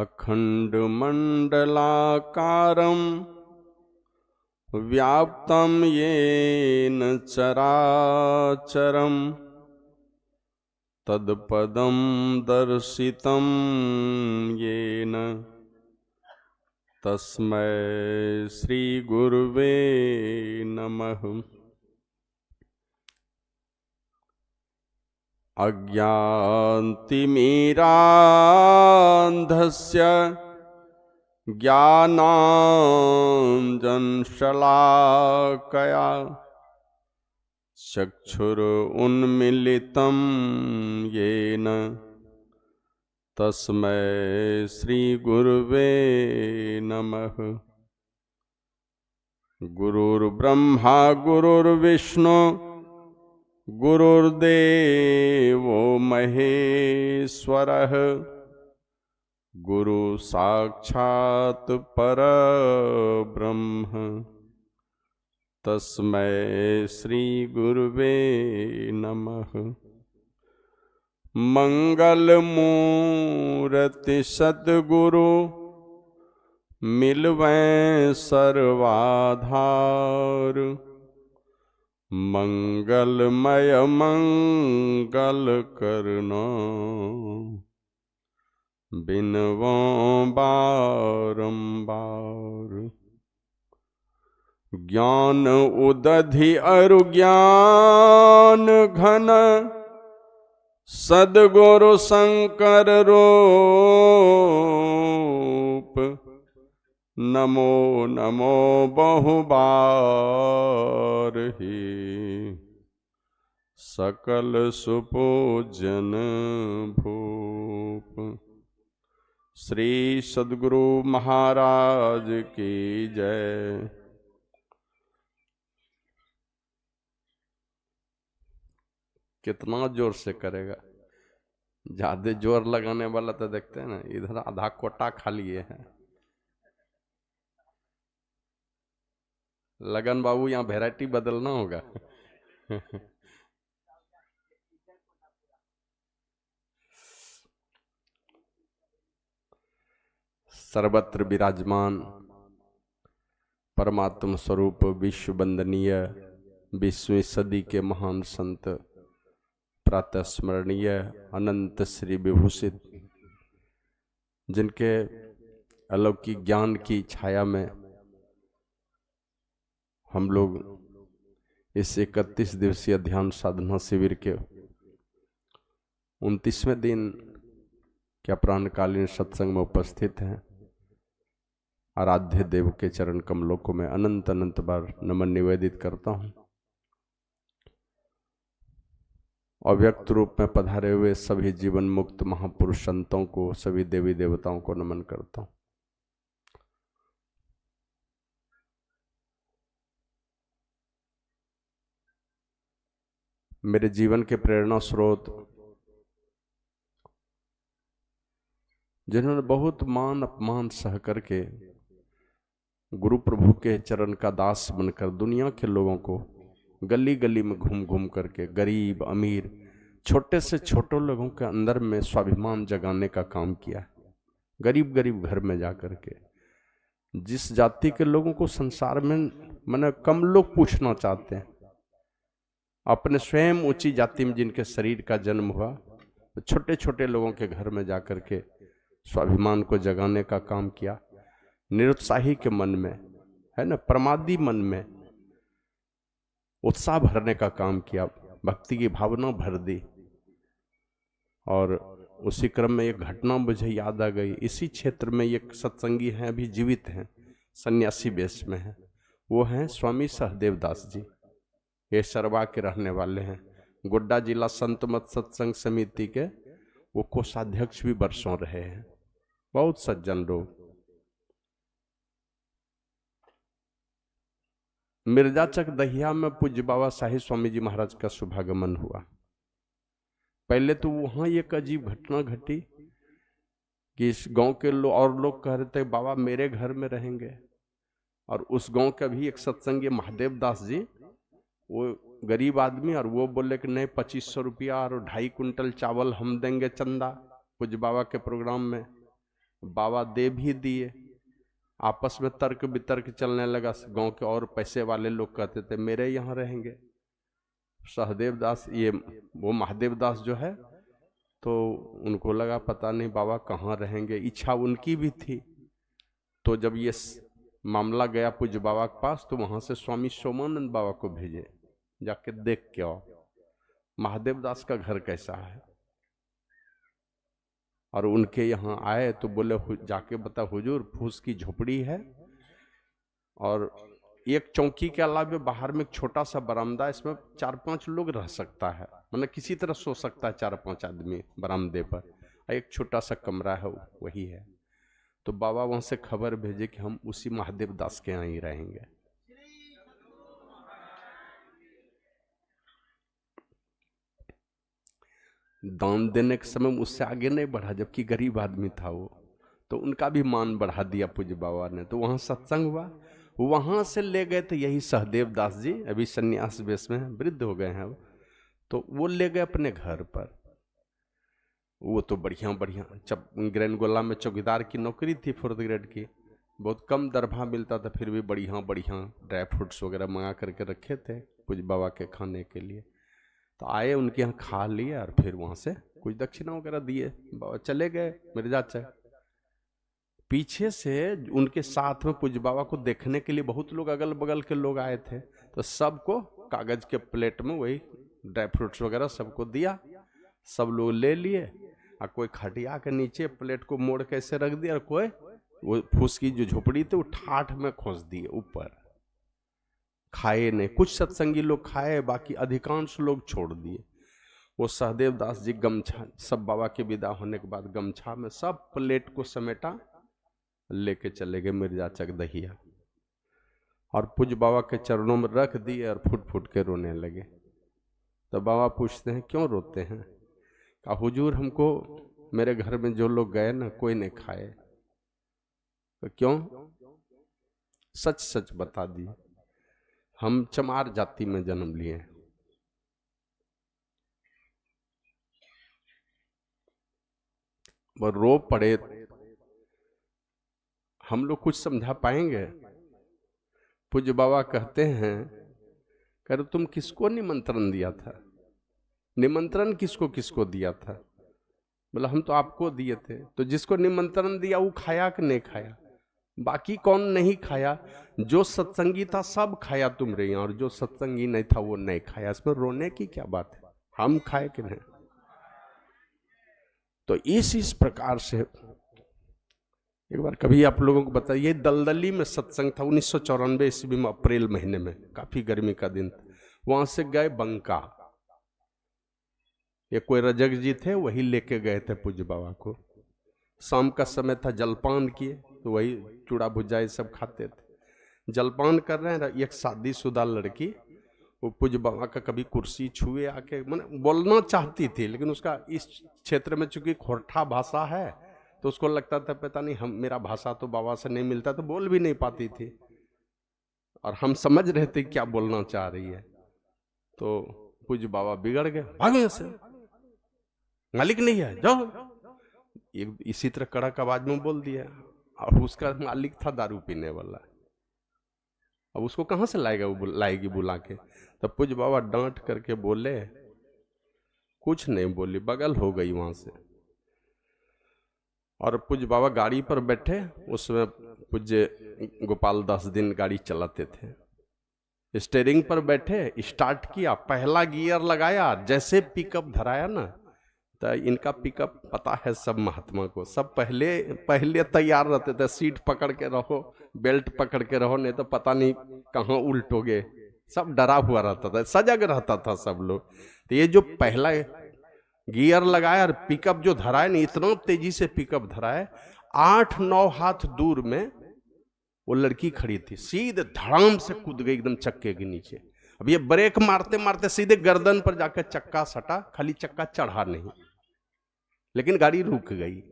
अखण्डमण्डलाकारं व्याप्तं येन चराचरं तत्पदं दर्शितं येन तस्मै श्रीगुरुवे नमः। अज्ञानतिमिरान्धस्य ज्ञानाञ्जनशलाकया चक्षुरुन्मीलितं येन तस्मै श्रीगुरुवे नमः। गुरुर्ब्रह्मा गुरुर्विष्णु गुरुर्देवो महेश्वरः गुरु साक्षात् परब्रह्म तस्मै श्री गुरुवे नमः। मंगल मूर्ति सद्गुरु मिलवैं सर्वाधार मंगलमय मंगल करना बिनवो बारंबार। ज्ञान उदधि अरु ज्ञान घन सद्गुरु शंकर रूप नमो नमो बहुबार ही सकल सुपूजन भूप। श्री सद्गुरु महाराज की जय। कितना जोर से करेगा, ज्यादा जोर लगाने वाला तो देखते हैं ना, इधर आधा कोटा खा लिए है। लगन बाबू यहाँ वैरायटी बदलना होगा। सर्वत्र विराजमान परमात्म स्वरूप विश्व वंदनीय 20वीं सदी के महान संत प्रातः स्मरणीय अनंत श्री विभूषित, जिनके अलौकिक ज्ञान की छाया में हम लोग इस 31 दिवसीय ध्यान साधना शिविर के 29वें दिन क्या प्राणकालीन सत्संग में उपस्थित हैं। आराध्य देव के चरण कमलों को मैं अनंत अनंत बार नमन निवेदित करता हूं। अव्यक्त रूप में पधारे हुए सभी जीवन मुक्त महापुरुष संतों को, सभी देवी देवताओं को नमन करता हूं। मेरे जीवन के प्रेरणा स्रोत, जिन्होंने बहुत मान अपमान सह करके गुरु प्रभु के चरण का दास बनकर दुनिया के लोगों को गली गली में घूम घूम करके गरीब अमीर छोटे से छोटे लोगों के अंदर में स्वाभिमान जगाने का काम किया। गरीब गरीब घर में जाकर के जिस जाति के लोगों को संसार में माने कम लोग पूछना चाहते हैं, अपने स्वयं ऊंची जाति में जिनके शरीर का जन्म हुआ, तो छोटे छोटे लोगों के घर में जाकर के स्वाभिमान को जगाने का काम किया। निरुत्साही के मन में है ना, प्रमादी मन में उत्साह भरने का काम किया, भक्ति की भावना भर दी। और उसी क्रम में एक घटना मुझे याद आ गई। इसी क्षेत्र में एक सत्संगी हैं, अभी जीवित हैं, सन्यासी वेश में हैं। वो हैं स्वामी सहदेव दास जी। ये सरवा के रहने वाले हैं। गोड्डा जिला संत मत सत्संग समिति के वो कोषाध्यक्ष भी वर्षों रहे हैं। बहुत सज्जन लोग। मिर्जाचक दहिया में पूज्य बाबा साहिब स्वामी जी महाराज का शुभागमन हुआ। पहले तो वहां एक अजीब घटना घटी कि इस गांव के लोग और लोग कह रहे थे बाबा मेरे घर में रहेंगे, और उस गांव का भी एक सत्संगी महादेव दास जी, वो गरीब आदमी, और वो बोले कि नहीं 2500 रुपया और 2.5 कुंटल चावल हम देंगे चंदा पूज्य बाबा के प्रोग्राम में। बाबा दे भी दिए। आपस में तर्क वितर्क चलने लगा। गांव के और पैसे वाले लोग कहते थे मेरे यहाँ रहेंगे। सहदेव दास, ये वो महादेव दास जो है, तो उनको लगा पता नहीं बाबा कहाँ रहेंगे, इच्छा उनकी भी थी। तो जब ये मामला गया पूज्य बाबा के पास, तो वहां से स्वामी सोमानंद बाबा को भेजे, जाके देख के आओ महादेव दास का घर कैसा है। और उनके यहाँ आए तो बोले जाके बता हुजूर, फूस की झोपड़ी है और एक चौकी के अलावा बाहर में एक छोटा सा बरामदा, इसमें 4-5 लोग रह सकता है, मतलब किसी तरह सो सकता है 4-5 आदमी बरामदे पर। एक छोटा सा कमरा है, वही है। तो बाबा वहां से खबर भेजे कि हम उसी महादेव दास के यहाँ ही रहेंगे। दान देने के समय उससे आगे नहीं बढ़ा, जबकि गरीब आदमी था वो, तो उनका भी मान बढ़ा दिया पूज्य बाबा ने। तो वहां सत्संग हुआ, वहां से ले गए थे यही सहदेव दास जी, अभी सन्यास वेश में वृद्ध हो गए हैं अब, तो वो ले गए अपने घर पर। वो तो बढ़िया बढ़िया ग्रैंडगोला में चौकीदार की नौकरी थी 4th ग्रेड की, बहुत कम दरभा मिलता था, फिर भी बढ़िया बढ़िया ड्राई फ्रूट्स वगैरह मंगा करके रखे थे पूज्य बाबा के खाने के लिए। तो आए उनके यहाँ, खा लिए और फिर वहां से कुछ दक्षिणा वगैरह दिए, बाबा चले गए मिर्जाचक। पीछे से उनके साथ में पूज्य बाबा को देखने के लिए बहुत लोग, अगल बगल के लोग आए थे, तो सबको कागज के प्लेट में वही ड्राई फ्रूट्स वगैरह सबको दिया, सब लोग ले लिए। और कोई खटिया के नीचे प्लेट को मोड़ कैसे रख दिया, और कोई वो फूस की जो झोपड़ी थी वो ठाठ में खोस दिए ऊपर, खाए नहीं। कुछ सत्संगी लोग खाए, बाकी अधिकांश लोग छोड़ दिए। वो सहदेव दास जी गमछा, सब बाबा के विदा होने के बाद गमछा में सब प्लेट को समेटा लेके चले गए मिर्जाचक दहिया, और पूज्य बाबा के चरणों में रख दिए और फुट फुट के रोने लगे। तो बाबा पूछते हैं क्यों रोते हैं? कहा हुजूर, हमको मेरे घर में जो लोग गए ना, कोई नहीं खाए। तो क्यों? सच सच बता दिए। हम चमार जाति में जन्म लिए। वो रो पड़े। हम लोग कुछ समझा पाएंगे? पूज्य बाबा कहते हैं, कह तुम किसको निमंत्रण दिया था? निमंत्रण किसको किसको दिया था? बोला हम तो आपको दिए थे। तो जिसको निमंत्रण दिया वो खाया कि नहीं खाया? बाकी कौन नहीं खाया? जो सत्संगी था सब खाया तुम्हारे यहाँ, और जो सत्संगी नहीं था वो नहीं खाया। इसमें रोने की क्या बात है? हम खाए कि नहीं? तो इस प्रकार से एक बार कभी आप लोगों को बताइए, दलदली में सत्संग था 1994 ईस्वी में, अप्रैल महीने में, काफी गर्मी का दिन था। वहां से गए बंका, ये कोई रजक जी थे, वही लेके गए थे पूज्य बाबा को। शाम का समय था, जलपान किए, तो वही चूड़ा भुजा ये सब खाते थे। जलपान कर रहे हैं, एक शादीशुदा लड़की वो पूज्य बाबा का कभी कुर्सी छुए आके, मैंने बोलना चाहती थी, लेकिन उसका इस क्षेत्र में चूंकि खोरठा भाषा है, तो उसको लगता था पता नहीं हम, मेरा भाषा तो बाबा से नहीं मिलता, तो बोल भी नहीं पाती थी, और हम समझ रहे थे क्या बोलना चाह रही है। तो पूज्य बाबा बिगड़ गए, भागो से, मालिक नहीं है, जाओ। इसी तरह कड़क आवाज में बोल दिया, और उसका मालिक था दारू पीने वाला। अब उसको कहां से लाएगी बुला के? तब पूज्य बाबा डांट करके बोले, कुछ नहीं बोली, बगल हो गई वहां से। और पूज्य बाबा गाड़ी पर बैठे, उसमें पूज्य गोपाल दास दिन गाड़ी चलाते थे। स्टीयरिंग पर बैठे, स्टार्ट किया, पहला गियर लगाया, जैसे पिकअप धराया ना, तो इनका पिकअप पता है सब महात्मा को, सब पहले तैयार रहते थे, सीट पकड़ के रहो, बेल्ट पकड़ के रहो, नहीं तो पता नहीं कहाँ उल्टोगे, सब डरा हुआ रहता था, सजग रहता था सब लोग। तो ये जो पहला गियर लगाया और पिकअप जो धराए नहीं, इतना तेजी से पिकअप धराए, 8-9 हाथ दूर में वो लड़की खड़ी थी, सीधे धड़ाम से कूद गई एकदम चक्के के नीचे। अब ये ब्रेक मारते मारते सीधे गर्दन पर जाकर चक्का सटा, खाली चक्का चढ़ा नहीं, लेकिन गाड़ी रुक गई।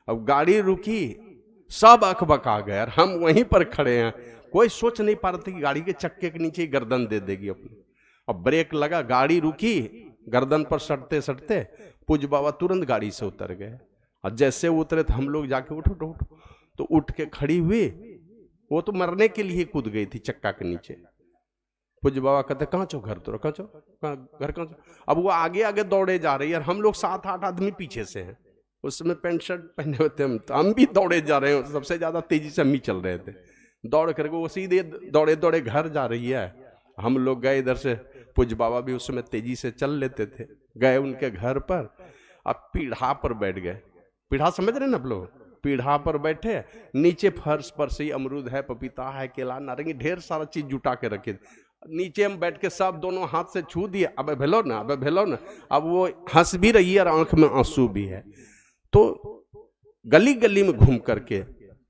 अब गाड़ी रुकी, सब अकबका गए, और हम वहीं पर खड़े हैं, कोई सोच नहीं पा रहे थे कि गाड़ी के चक्के के नीचे गर्दन दे देगी अपनी। अब ब्रेक लगा, गाड़ी रुकी, गर्दन पर सटते सटते पूज्य बाबा तुरंत गाड़ी से उतर गए, और जैसे उतरे तो हम लोग जाके उठो उठो उठो, तो उठ के खड़ी हुई। वो तो मरने के लिए कूद गई थी चक्का के नीचे। पूज्य बाबा कहते कहाँ चो घर, तो कहाँ चो घर कहाँ चो। अब वो आगे आगे दौड़े जा रही है और हम लोग 7-8 आदमी पीछे से हैं। उसमें पैंट शर्ट पहने हुए थे हम, तो हम भी दौड़े जा रहे हैं। सबसे ज्यादा तेजी से हम ही चल रहे थे। दौड़ करके वो सीधे दौड़े दौड़े घर जा रही है। हम लोग गए इधर से, पूज्य बाबा भी उसमें तेजी से चल लेते थे। गए उनके घर पर, अब पीढ़ा पर बैठ गए। पीढ़ा समझ रहे ना आप लोग, पीढ़ा पर बैठे, नीचे फर्श पर से अमरूद है, पपीता है, केला, नारंगी, ढेर सारा चीज जुटा के रखे। नीचे हम बैठ के सब दोनों हाथ से छू दिए, अबे भेलो ना, अबे भेलो ना। अब वो हंस भी रही है और आंख में आंसू भी है। तो गली गली में घूम करके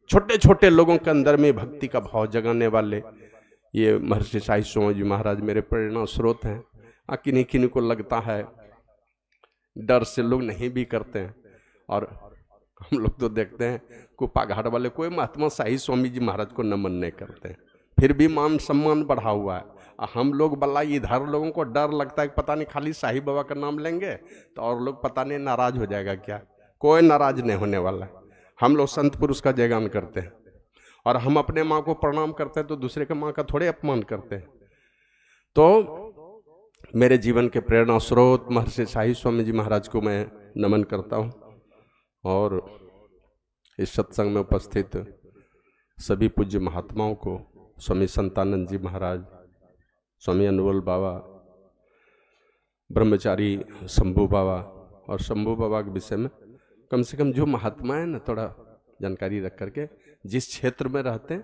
छोटे छोटे लोगों के अंदर में भक्ति का भाव जगाने वाले ये महर्षि साई स्वामी जी महाराज मेरे प्रेरणा स्रोत हैं। किन्हीं किन्हीं को लगता है डर से लोग नहीं भी करते हैं, और हम लोग तो देखते हैं कुप्पा घाट वाले कोई महात्मा साई स्वामी जी महाराज को नमन नहीं करते हैं, फिर भी मान सम्मान बढ़ा हुआ है। हम लोग बल्ला इधर लोगों को डर लगता है कि पता नहीं खाली साईं बाबा का नाम लेंगे तो और लोग पता नहीं नाराज हो जाएगा क्या। कोई नाराज नहीं होने वाला है। हम लोग संत पुरुष का जयगान करते हैं, और हम अपने माँ को प्रणाम करते हैं तो दूसरे के माँ का थोड़े अपमान करते हैं। तो मेरे जीवन के प्रेरणा स्रोत महर्षि साई स्वामी जी महाराज को मैं नमन करता हूँ, और इस सत्संग में उपस्थित सभी पूज्य महात्माओं को, स्वामी संतानंद जी महाराज, स्वामी अनवल बाबा, ब्रह्मचारी शंभू बाबा, और शंभू बाबा के विषय में कम से कम जो महात्मा है ना थोड़ा जानकारी रख करके जिस क्षेत्र में रहते हैं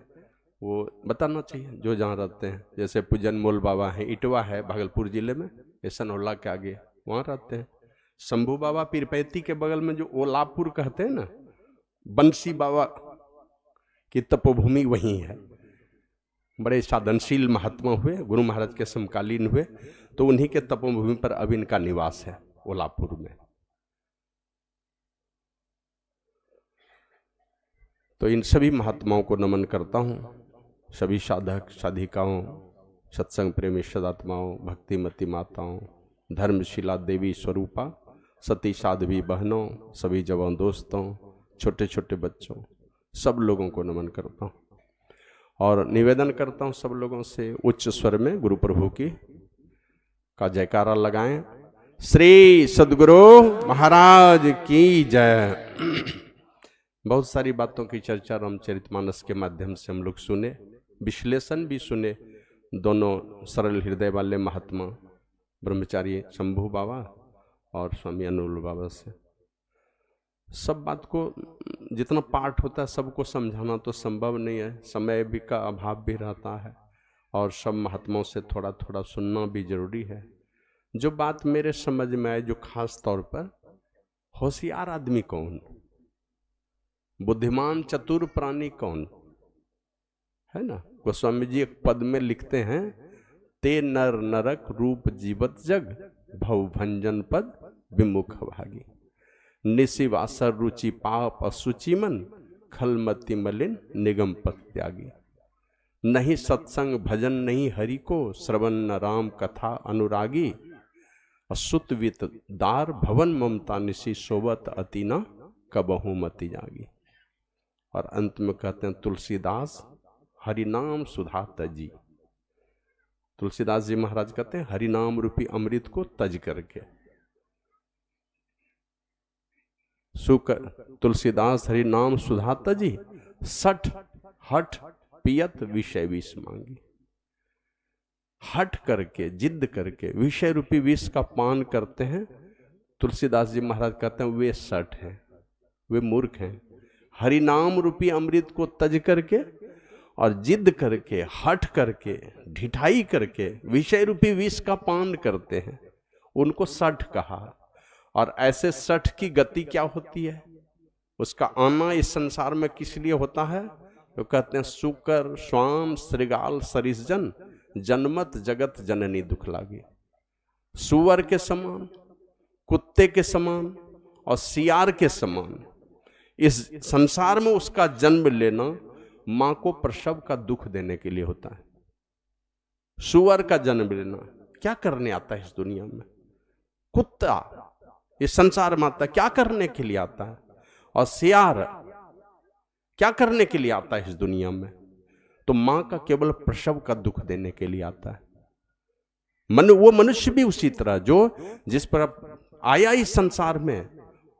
वो बताना चाहिए, जो जहाँ रहते हैं। जैसे पूजन मोल बाबा हैं, इटवा है भागलपुर जिले में, सनौला के आगे वहाँ रहते हैं। शंभू बाबा पीरपैती के बगल में जो ओलापुर कहते हैं ना, बंसी बाबा की तपोभूमि वहीं है। बड़े साधनशील महात्मा हुए, गुरु महाराज के समकालीन हुए, तो उन्हीं के तपोभूमि पर अब इनका निवास है ओलापुर में। तो इन सभी महात्माओं को नमन करता हूँ, सभी साधक साधिकाओं, सत्संग प्रेमी सदात्माओं, भक्तिमती माताओं, धर्मशिला देवी स्वरूपा, सती साध्वी बहनों, सभी जवान दोस्तों, छोटे छोटे बच्चों, सब लोगों को नमन करता हूँ, और निवेदन करता हूँ सब लोगों से उच्च स्वर में गुरु प्रभु की का जयकारा लगाएं। श्री सद्गुरु महाराज की जय। बहुत सारी बातों की चर्चा रामचरितमानस के माध्यम से हम लोग सुने, विश्लेषण भी सुने। दोनों सरल हृदय वाले महात्मा ब्रह्मचारी शंभू बाबा और स्वामी अनुल बाबा से सब बात को, जितना पाठ होता है सबको समझाना तो संभव नहीं है, समय भी का अभाव भी रहता है, और सब महात्माओं से थोड़ा थोड़ा सुनना भी जरूरी है। जो बात मेरे समझ में आए, जो खास तौर पर होशियार आदमी कौन, बुद्धिमान चतुर प्राणी कौन है ना। गोस्वामी जी एक पद में लिखते हैं, ते नर नरक रूप जीवत जग, भव भंजन पद विमुख भागी, निशिवासर रुचि पाप असुचि मन, खलमति मलिन निगम पथ त्यागी, नहीं सत्संग भजन नहीं हरि को, श्रवण न राम कथा अनुरागी, असुत वित दार भवन ममता निशि सोवत अति न कबहु मति जागी। और अंत में कहते हैं तुलसीदास हरिनाम सुधा तजी। तुलसीदास जी महाराज कहते हैं हरिनाम रूपी अमृत को तज करके, सुकर तुलसीदास हरिनाम सुधा तजी, सठ हठ पियत विषय विष मांगी। हट करके, जिद करके विषय रूपी विष का पान करते हैं। तुलसीदास जी महाराज कहते हैं वे सठ हैं, वे मूर्ख हैं। हरिनाम रूपी अमृत को तज करके और जिद करके, हट करके, ढिठाई करके विषय रूपी विष का पान करते हैं, उनको सठ कहा। और ऐसे सठ की गति क्या होती है, उसका आना इस संसार में किस लिए होता है, तो कहते हैं सुकर स्वाम श्रृगाल सरिसजन, जन्मत जगत जननी दुख लागी। सुअर के समान, कुत्ते के समान और सियार के समान इस संसार में उसका जन्म लेना मां को प्रसव का दुख देने के लिए होता है। सुअर का जन्म लेना क्या करने आता है इस दुनिया में, कुत्ता इस संसार में आता क्या करने के लिए आता है, और सियार क्या करने के लिए आता है इस दुनिया में? तो मां का केवल प्रसव का दुख देने के लिए आता है। वो मनुष्य भी उसी तरह जो जिस पर आया इस संसार में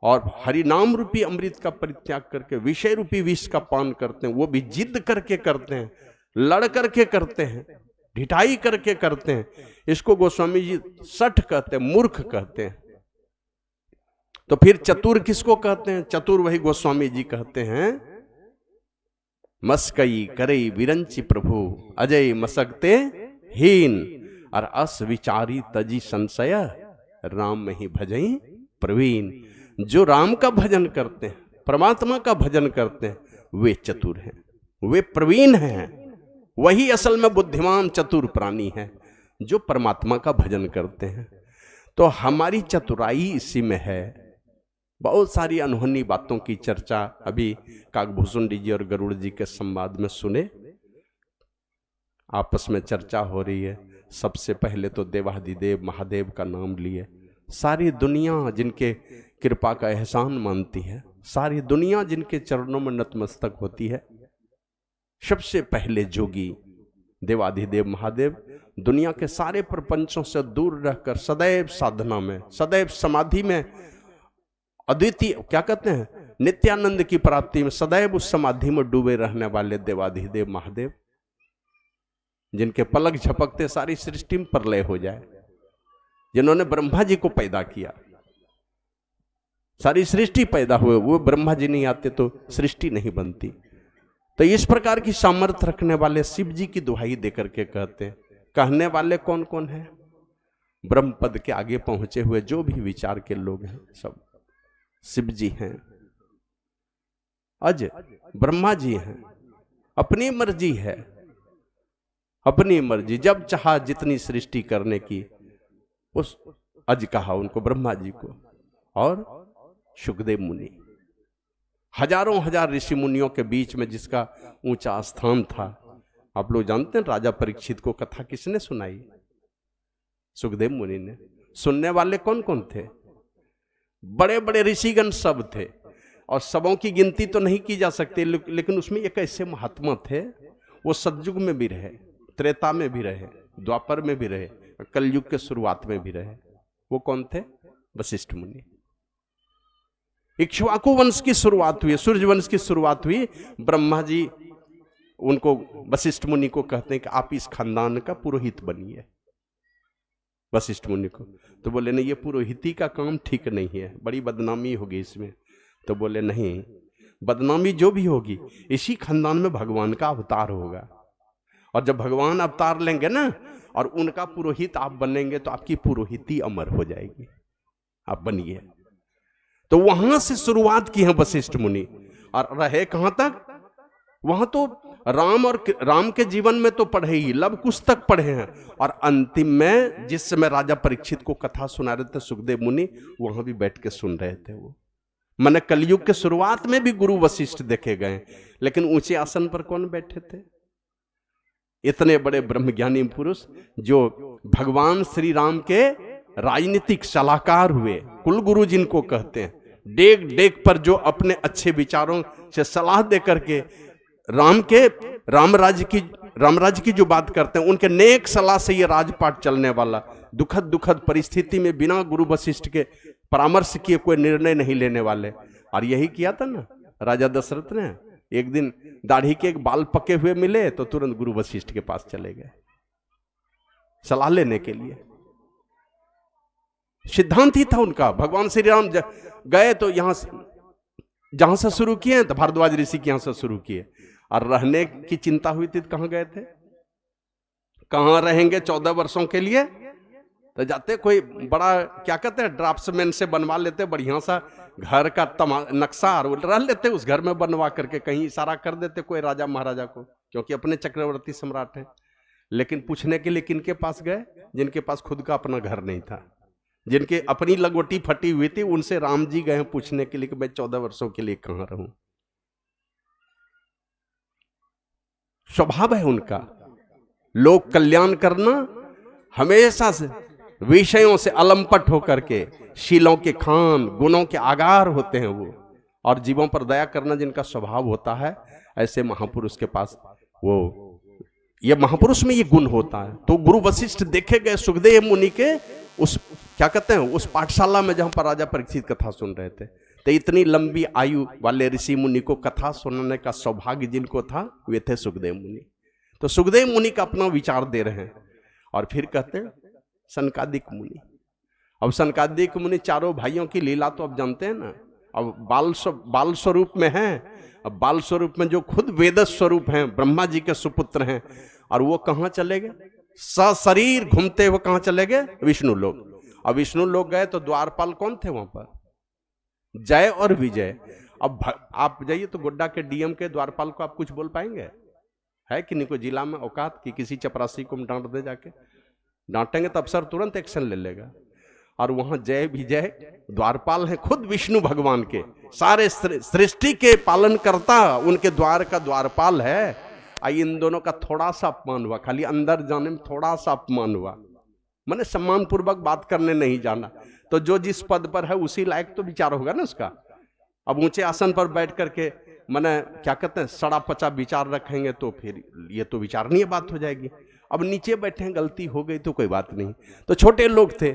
और हरि नाम रूपी अमृत का परित्याग करके विषय रूपी विष का पान करते हैं, वो भी जिद करके करते हैं, लड़ करके करते हैं, ढिठाई करके करते हैं। इसको गोस्वामी जी सठ कहते हैं, मूर्ख कहते हैं। तो फिर चतुर किसको कहते हैं? चतुर वही गोस्वामी जी कहते हैं, मस्कई करई विरंची प्रभु अजय मसकते हीन, और अस विचारी तजी संशय राम में ही भजई प्रवीण। जो राम का भजन करते हैं, परमात्मा का भजन करते हैं, वे चतुर हैं, वे प्रवीण हैं। वही असल में बुद्धिमान चतुर प्राणी है जो परमात्मा का भजन करते हैं। तो हमारी चतुराई इसी में है। बहुत सारी अनहोनी बातों की चर्चा अभी काकभूषुंडी जी और गरुड़ जी के संवाद में सुने, आपस में चर्चा हो रही है। सबसे पहले तो देवाधिदेव महादेव का नाम लिए। सारी दुनिया जिनके कृपा का एहसान मानती है, सारी दुनिया जिनके चरणों में नतमस्तक होती है, सबसे पहले जोगी देवाधिदेव महादेव दुनिया के सारे प्रपंचों से दूर रहकर सदैव साधना में, सदैव समाधि में, अद्वितीय क्या कहते हैं, नित्यानंद की प्राप्ति में सदैव उस समाधि में डूबे रहने वाले देवाधिदेव महादेव, जिनके पलक झपकते सारी सृष्टि में प्रलय हो जाए, जिन्होंने ब्रह्मा जी को पैदा किया, सारी सृष्टि पैदा हुए, वो ब्रह्मा जी नहीं आते तो सृष्टि नहीं बनती। तो इस प्रकार की सामर्थ्य रखने वाले शिव जी की दुहाई देकर के कहते हैं। कहने वाले कौन कौन है? ब्रह्म पद के आगे पहुंचे हुए जो भी विचार के लोग हैं सब शिव जी हैं। अज ब्रह्मा जी हैं, अपनी मर्जी है, अपनी मर्जी, जब चाहा जितनी सृष्टि करने की, उस अज कहा उनको ब्रह्मा जी को। और शुकदेव मुनि, हजारों हजार ऋषि मुनियों के बीच में जिसका ऊंचा स्थान था। आप लोग जानते हैं राजा परीक्षित को कथा किसने सुनाई? सुखदेव मुनि ने। सुनने वाले कौन कौन थे? बड़े बड़े ऋषिगण सब थे, और सबों की गिनती तो नहीं की जा सकती, लेकिन उसमें एक ऐसे महात्मा थे, वो सतयुग में भी रहे, त्रेता में भी रहे, द्वापर में भी रहे, कलयुग के शुरुआत में भी रहे। वो कौन थे? वशिष्ठ मुनि। इक्ष्वाकु वंश की शुरुआत हुई, सूर्य वंश की शुरुआत हुई। ब्रह्मा जी उनको, वशिष्ठ मुनि को कहते हैं कि आप इस खानदान का पुरोहित बनिए। वशिष्ठ मुनि को तो बोले नहीं, ये पुरोहिती का काम ठीक नहीं है, बड़ी बदनामी होगी इसमें। तो बोले नहीं, बदनामी जो भी होगी, इसी खानदान में भगवान का अवतार होगा, और जब भगवान अवतार लेंगे ना और उनका पुरोहित आप बनेंगे तो आपकी पुरोहिती अमर हो जाएगी, आप बनिए। तो वहां से शुरुआत की है वशिष्ठ मुनि, और रहे कहां तक? वहां तो राम के जीवन में तो पढ़े ही, लव कुश तक पढ़े हैं, और अंतिम में जिस समय राजा परीक्षित को कथा सुना रहे थे सुखदेव मुनि, वहां भी बैठ के सुन रहे थे। वो मैंने कलयुग के शुरुआत में भी गुरु वशिष्ठ देखे गए, लेकिन ऊंचे आसन पर कौन बैठे थे? इतने बड़े ब्रह्मज्ञानी पुरुष जो भगवान श्री राम के राजनीतिक सलाहकार हुए, कुल गुरु जिनको कहते हैं, डेग डेग पर जो अपने अच्छे विचारों से सलाह दे करके रामराज की जो बात करते हैं, उनके नेक सलाह से ये राजपाट चलने वाला, दुखद परिस्थिति में बिना गुरु वशिष्ठ के परामर्श किए कोई निर्णय नहीं लेने वाले। और यही किया था ना राजा दशरथ ने। एक दिन दाढ़ी के एक बाल पके हुए मिले तो तुरंत गुरु वशिष्ठ के पास चले गए सलाह लेने के लिए। सिद्धांत ही था उनका। भगवान श्री राम गए तो यहां जहां से शुरू किए तो भारद्वाज ऋषि के यहां से शुरू किए, और रहने की चिंता हुई थी तो कहां गए थे? कहां रहेंगे 14 वर्षों के लिए? तो जाते कोई बड़ा क्या कहते हैं, ड्राफ्ट्समैन से बनवा लेते बढ़िया सा घर का नक्शा, और रह लेते उस घर में बनवा करके, कहीं इशारा कर देते कोई राजा महाराजा को, क्योंकि अपने चक्रवर्ती सम्राट हैं। लेकिन पूछने के लिए किनके पास गए? जिनके पास खुद का अपना घर नहीं था, जिनके अपनी लगोटी फटी हुई थी, उनसे राम जी गए पूछने के लिए कि मैं 14 वर्षों के लिए कहां रहूं। स्वभाव है उनका लोक कल्याण करना, हमेशा से विषयों से अलंपट होकर के, शीलों के खान, गुणों के आगार होते हैं वो, और जीवों पर दया करना जिनका स्वभाव होता है, ऐसे महापुरुष के पास ये महापुरुष में ये गुण होता है। तो गुरु वशिष्ठ देखे गए सुखदेव मुनि के उस क्या कहते हैं उस पाठशाला में जहां पर राजा परीक्षित कथा सुन रहे थे। तो इतनी लंबी आयु वाले ऋषि मुनि को कथा सुनने का सौभाग्य जिनको था वे थे सुखदेव मुनि। तो सुखदेव मुनि का अपना विचार दे रहे हैं और फिर कहते हैं सनकादिक मुनि। अब सनकादिक मुनि चारों भाइयों की लीला तो अब जानते हैं ना। अब बाल स्वरूप में हैं। अब बाल स्वरूप में जो खुद वेद स्वरूप हैं, ब्रह्मा जी के सुपुत्र हैं, और वो कहाँ चले गए? सशरीर घूमते हुए कहाँ चले गए? विष्णु लोक। अब विष्णु लोक गए तो द्वारपाल कौन थे वहां पर? जय और विजय। अब आप जाइए तो गोड्डा के डीएम के द्वारपाल को आप कुछ बोल पाएंगे? है कि नहीं कोई जिला में औकात कि किसी चपरासी को डांट दे? जाके डांटेंगे तो अफसर तुरंत एक्शन ले लेगा। और वहां जय विजय द्वारपाल हैं, खुद विष्णु भगवान के, सारे सृष्टि के पालन करता, उनके द्वार का द्वारपाल है। इन दोनों का थोड़ा सा अपमान हुआ, खाली अंदर जाने में थोड़ा सा अपमान हुआ, मैंने सम्मान पूर्वक बात करने नहीं जाना। तो जो जिस पद पर है उसी लायक तो विचार होगा ना उसका। अब ऊंचे आसन पर बैठ करके मैंने क्या कहते हैं सड़ा पचा विचार रखेंगे तो फिर ये तो विचारणीय बात हो जाएगी। अब नीचे बैठे हैं, गलती हो गई तो कोई बात नहीं। तो छोटे लोग थे,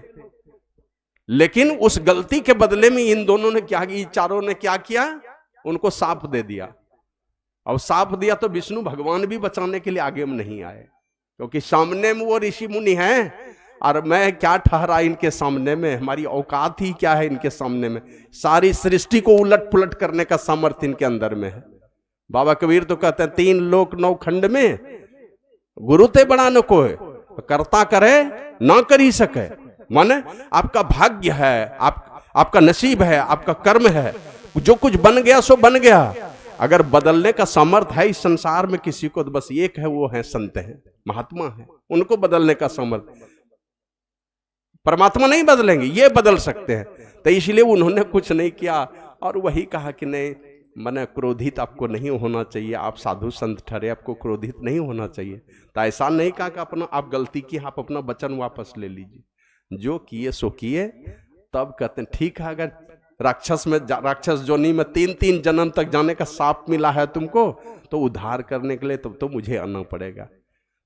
लेकिन उस गलती के बदले में इन दोनों ने क्या, चारों ने क्या किया? उनको साप दे दिया। अब साप दिया तो विष्णु भगवान भी बचाने के लिए आगे में नहीं आए, क्योंकि सामने में वो ऋषि मुनि हैं और मैं क्या ठहरा इनके सामने में, हमारी औकात ही क्या है इनके सामने में। सारी सृष्टि को उलट पुलट करने का सामर्थ्य इनके अंदर में है। बाबा कबीर तो कहते हैं 3 लोक 9 खंड में गुरु ते बड़ा न कोई, करता करे ना कर ही सके। माने आपका भाग्य है, आपका नसीब है, आपका कर्म है, जो कुछ बन गया सो बन गया। अगर बदलने का सामर्थ्य है इस संसार में किसी को तो बस एक है, वो है संत हैं, महात्मा है, उनको बदलने का सामर्थ्य। परमात्मा नहीं बदलेंगे, ये बदल सकते हैं। तो इसलिए उन्होंने कुछ नहीं किया और वही कहा कि नहीं, मैंने क्रोधित आपको नहीं होना चाहिए, आप साधु संत ठहरे, आपको क्रोधित नहीं होना चाहिए। तो ऐसा नहीं कहा कि अपना आप गलती की, आप अपना वचन वापस ले लीजिए, जो किए सो किए। तब कहते हैं ठीक है, अगर राक्षस जोनी में 3-3 जन्म तक जाने का साप मिला है तुमको, तो उद्धार करने के लिए तब तो मुझे आना पड़ेगा।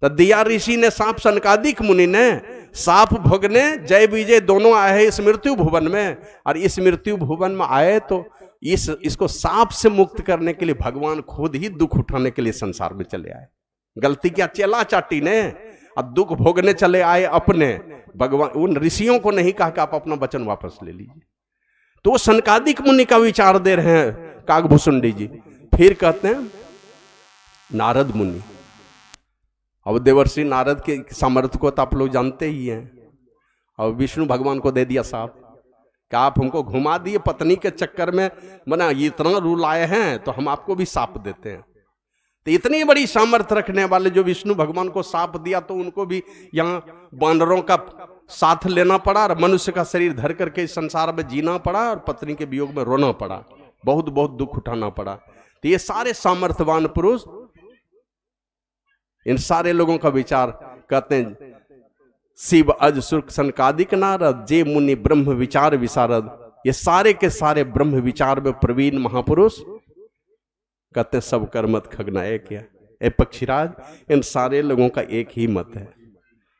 तो दिया ऋषि ने साप, सनकादिक मुनि ने साप भोगने जय विजय दोनों आए हैं इस मृत्यु भुवन में। और इस मृत्यु भुवन में आए तो इसको साप से मुक्त करने के लिए भगवान खुद ही दुख उठाने के लिए संसार में चले आए। गलती क्या चेला चाटी ने, और दुख भोगने चले आए अपने। भगवान उन ऋषियों को नहीं कहा कि आप अपना वचन वापस ले लीजिए। तो सनकादिक मुनि का विचार दे रहे हैं काकभूषुंडी जी। फिर कहते हैं नारद मुनि। अब देवर्षि नारद के सामर्थ्य को तो आप लोग जानते ही हैं। अब विष्णु भगवान को दे दिया साप कि आप हमको घुमा दिए पत्नी के चक्कर में, मना इतना रूल आए हैं तो हम आपको भी साप देते हैं। तो इतनी बड़ी सामर्थ्य रखने वाले जो विष्णु भगवान को साप दिया, तो उनको भी यहाँ वानरों का साथ लेना पड़ा और मनुष्य का शरीर धर करके इस संसार में जीना पड़ा और पत्नी के वियोग में रोना पड़ा, बहुत बहुत दुख उठाना पड़ा। तो ये सारे सामर्थ्यवान पुरुष, इन सारे लोगों का विचार कहते हैं शिव अज सुख सनकादिक नारद जे मुनि ब्रह्म विचार विशारद। ये सारे के सारे ब्रह्म विचार में प्रवीण महापुरुष कहते हैं सब कर्मत खगनाए क्या। ए पक्षीराज, इन सारे लोगों का एक ही मत है,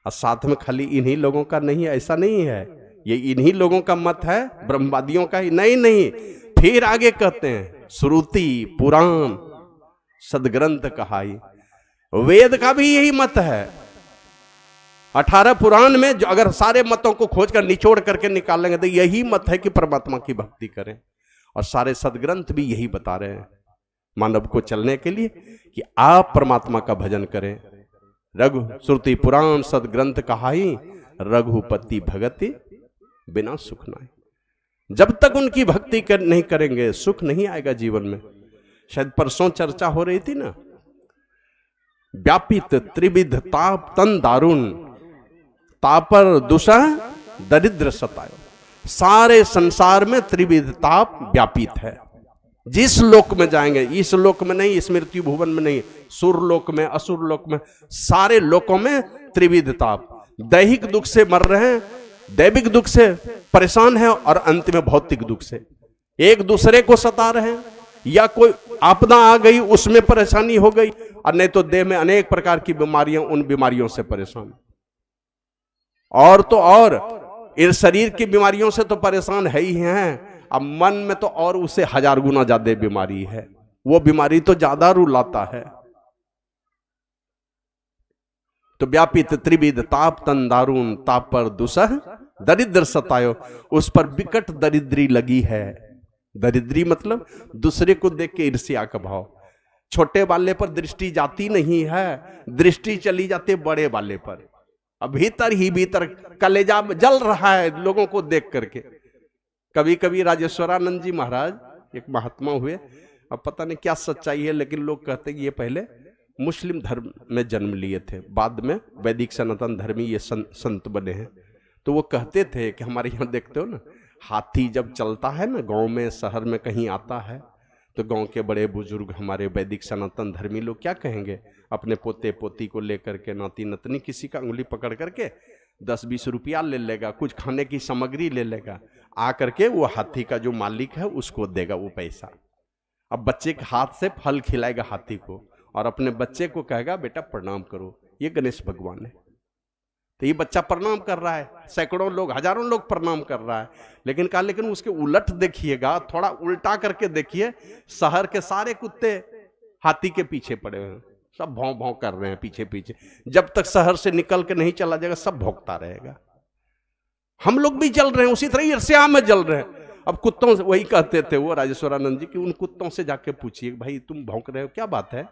और साथ में खाली इन्हीं लोगों का नहीं है, ऐसा नहीं है ये इन्हीं लोगों का मत है, ब्रह्मवादियों का ही नहीं। फिर आगे कहते हैं श्रुति पुराण सदग्रंथ कहाई, वेद का भी यही मत है। 18 पुराण में जो अगर सारे मतों को खोज कर निचोड़ करके निकालेंगे तो यही मत है कि परमात्मा की भक्ति करें, और सारे सदग्रंथ भी यही बता रहे हैं मानव को चलने के लिए कि आप परमात्मा का भजन करें। रघु श्रुति पुराण सदग्रंथ कहाई, रघुपति भगति बिना सुख नाई। जब तक उनकी भक्ति नहीं करेंगे सुख नहीं आएगा जीवन में। शायद परसों चर्चा हो रही थी ना, व्यापित त्रिविध ताप तन दारुण, तापर दुसह दरिद्र सतायो। सारे संसार में त्रिविध ताप व्यापित है। जिस लोक में जाएंगे, इस लोक में नहीं, इस मृत्यु भुवन में नहीं, सुर लोक में, असुर लोक में, सारे लोकों में त्रिविध ताप। दैहिक दुख से मर रहे हैं, दैविक दुख से परेशान है, और अंत में भौतिक दुख से। एक दूसरे को सता रहे हैं, या कोई आपदा आ गई उसमें परेशानी हो गई, और नहीं तो देह में अनेक प्रकार की बीमारियां, उन बीमारियों से परेशान। और तो और इस शरीर की बीमारियों से तो परेशान है ही हैं, अब मन में तो और उससे 1000 गुना ज्यादा बीमारी है। वो बीमारी तो ज्यादा रुलाता है। तो व्यापित त्रिविध ताप तन दारुण, ताप पर दुसह दरिद्र सतायो, उस पर विकट दरिद्री लगी है। दरिद्री मतलब दूसरे को देख के ईर्ष्या का भाव। छोटे वाले पर दृष्टि जाती नहीं है, दृष्टि चली जाती बड़े वाले पर। अब भीतर ही भीतर कलेजा जल रहा है लोगों को देख करके। कभी कभी राजेश्वरानंद जी महाराज एक महात्मा हुए, अब पता नहीं क्या सच्चाई है, लेकिन लोग कहते हैं ये पहले मुस्लिम धर्म में जन्म लिए थे, बाद में वैदिक सनातन धर्मी ये संत बने हैं। तो वो कहते थे कि हमारे यहाँ देखते हो ना, हाथी जब चलता है ना गांव में, शहर में कहीं आता है, तो गांव के बड़े बुजुर्ग हमारे वैदिक सनातन धर्मी लोग क्या कहेंगे, अपने पोते पोती को लेकर के, नाती नतनी, किसी का उंगली पकड़ करके 10-20 रुपया ले लेगा, कुछ खाने की सामग्री ले लेगा, आ करके वो हाथी का जो मालिक है उसको देगा वो पैसा। अब बच्चे के हाथ से फल खिलाएगा हाथी को, और अपने बच्चे को कहेगा बेटा प्रणाम करो, ये गणेश भगवान है। तो ये बच्चा प्रणाम कर रहा है, सैकड़ों लोग, हजारों लोग प्रणाम कर रहा है, लेकिन कहा लेकिन उसके उलट देखिएगा, थोड़ा उल्टा करके देखिए, शहर के सारे कुत्ते हाथी के पीछे पड़े हुए हैं, सब भौं भौं कर रहे हैं पीछे पीछे। जब तक शहर से निकल के नहीं चला जाएगा सब भौंकता रहेगा। हम लोग भी जल रहे हैं उसी तरह, ईर्ष्या में जल रहे हैं। अब कुत्तों से, वही कहते थे वो राजेश्वरानंद जी कि उन कुत्तों से जाके पूछिए भाई तुम भौंक रहे हो, क्या बात है,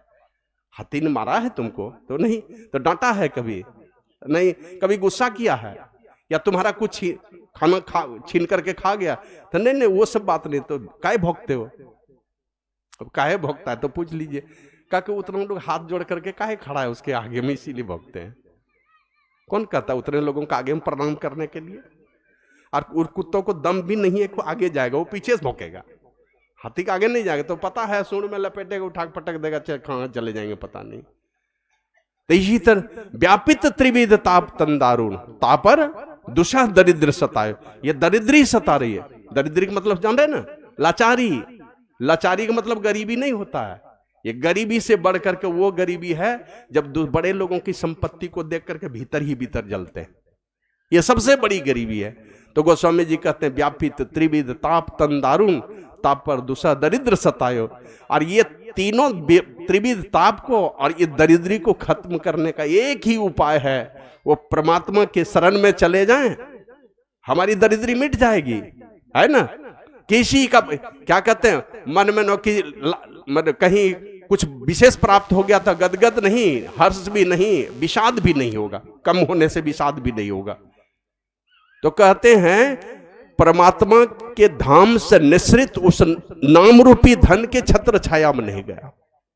हाथी ने मारा है तुमको? तो नहीं। तो डांटा है कभी नहीं, कभी गुस्सा किया है, या तुम्हारा कुछ खाना छीन करके खा गया? तो नहीं नहीं वो सब बात नहीं। तो काहे भौंकते हो? अब काहे भौंकता है तो पूछ लीजिए। कहा कि उतने लोग हाथ जोड़ करके काहे खड़ा है उसके आगे में, इसीलिए भौंकते हैं। कौन कहता उतने लोगों का आगे में प्रणाम करने के लिए? और कुत्तों को दम भी नहीं है, आगे जाएगा, वो पीछे से भौंकेगा, हाथी के आगे नहीं जाएगा। तो पता है सूंड में लपेटेगा, उठा पटक देगा, कहां चले जाएंगे पता नहीं। तो इसी तरह व्यापित त्रिविध ताप तन दारुण, तापर दुषा दरिद्र सताए, ये दरिद्री सता रही है। दरिद्री का मतलब जान रहे ना, लाचारी। लाचारी का मतलब गरीबी नहीं होता है, ये गरीबी से बढ़ करके वो गरीबी है जब बड़े लोगों की संपत्ति को देख करके भीतर ही भीतर जलते हैं, ये सबसे बड़ी गरीबी है। तो गोस्वामी जी कहते हैं व्यापित त्रिविध ताप तन दारुण, ताप पर दुषा दरिद्र सतायो। और ये तीनों त्रिविध ताप को और ये दरिद्री को खत्म करने का एक ही उपाय है, वो परमात्मा के शरण में चले जाएं, हमारी दरिद्री मिट जाएगी, है ना। किसी का क्या कहते हैं, मन में न कहीं कुछ विशेष प्राप्त हो गया था, गदगद नहीं, हर्ष भी नहीं, विषाद भी नहीं होगा, कम होने से विषाद भी नहीं होगा। तो कहते हैं परमात्मा के धाम से निश्रित उस नाम रूपी धन के छत्र छाया में नहीं गया,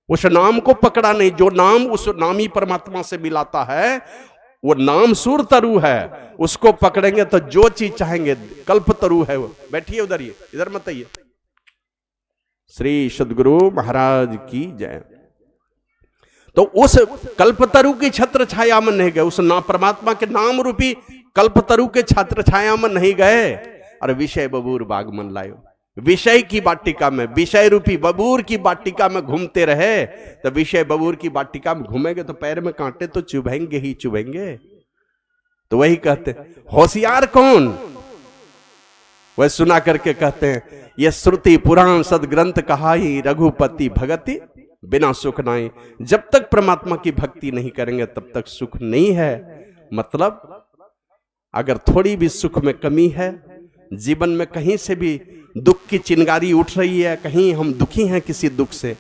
उस नाम को पकड़ा नहीं। जो नाम उस नामी परमात्मा से मिलाता है वो नाम सूर तरु है, उसको पकड़ेंगे तो जो चीज चाहेंगे, कल्प तरु है वो। बैठिए उधर, ये इधर मत आइए। श्री सद्गुरु महाराज की जय। तो उस कल्पतरु की छत्र छाया में नहीं गए, उस ना परमात्मा के नाम रूपी कल्पतरु के छत्र छाया में नहीं गए, और विषय बबूर बाग मन लायो, विषय की वाटिका में, विषय रूपी बबूर की वाटिका में घूमते रहे। तो विषय बबूर की वाटिका में घूमेंगे तो पैर में कांटे तो चुभेंगे ही चुभेंगे। तो वही कहते होशियार कौन, वह सुना करके कहते हैं ये श्रुति पुराण सदग्रंथ कहाई, रघुपति भगति बिना सुख नाई। जब तक परमात्मा की भक्ति नहीं करेंगे तब तक सुख नहीं है। मतलब अगर थोड़ी भी सुख में कमी है, जीवन में कहीं से भी दुख की चिंगारी उठ रही है, कहीं हम दुखी हैं किसी दुख से,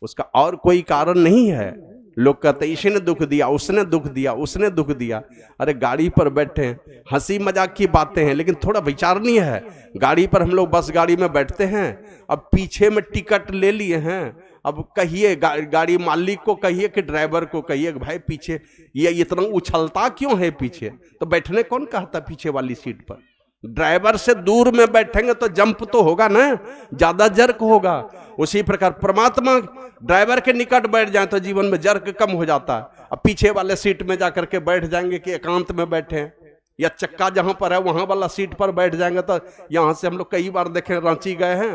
उसका और कोई कारण नहीं है। लोग कहते इसने दुख दिया, उसने दुख दिया, उसने दुख दिया। अरे गाड़ी पर बैठे हैं, हंसी मजाक की बातें हैं, लेकिन थोड़ा विचार नहीं है। गाड़ी पर हम लोग बस गाड़ी में बैठते हैं, अब पीछे में टिकट ले लिए हैं, अब कहिए गाड़ी मालिक को कहिए कि ड्राइवर को कहिए कि भाई पीछे ये इतना उछलता क्यों है पीछे? तो बैठने कौन कहता पीछे वाली सीट पर? ड्राइवर से दूर में बैठेंगे तो जंप तो होगा ना, ज्यादा जर्क होगा। उसी प्रकार परमात्मा ड्राइवर के निकट बैठ जाए तो जीवन में जर्क कम हो जाता है। अब पीछे वाले सीट में जाकर के बैठ जाएंगे कि एकांत में बैठे हैं, या चक्का जहां पर है वहां वाला सीट पर बैठ जाएंगे तो यहां से हम लोग कई बार देखे, रांची गए हैं,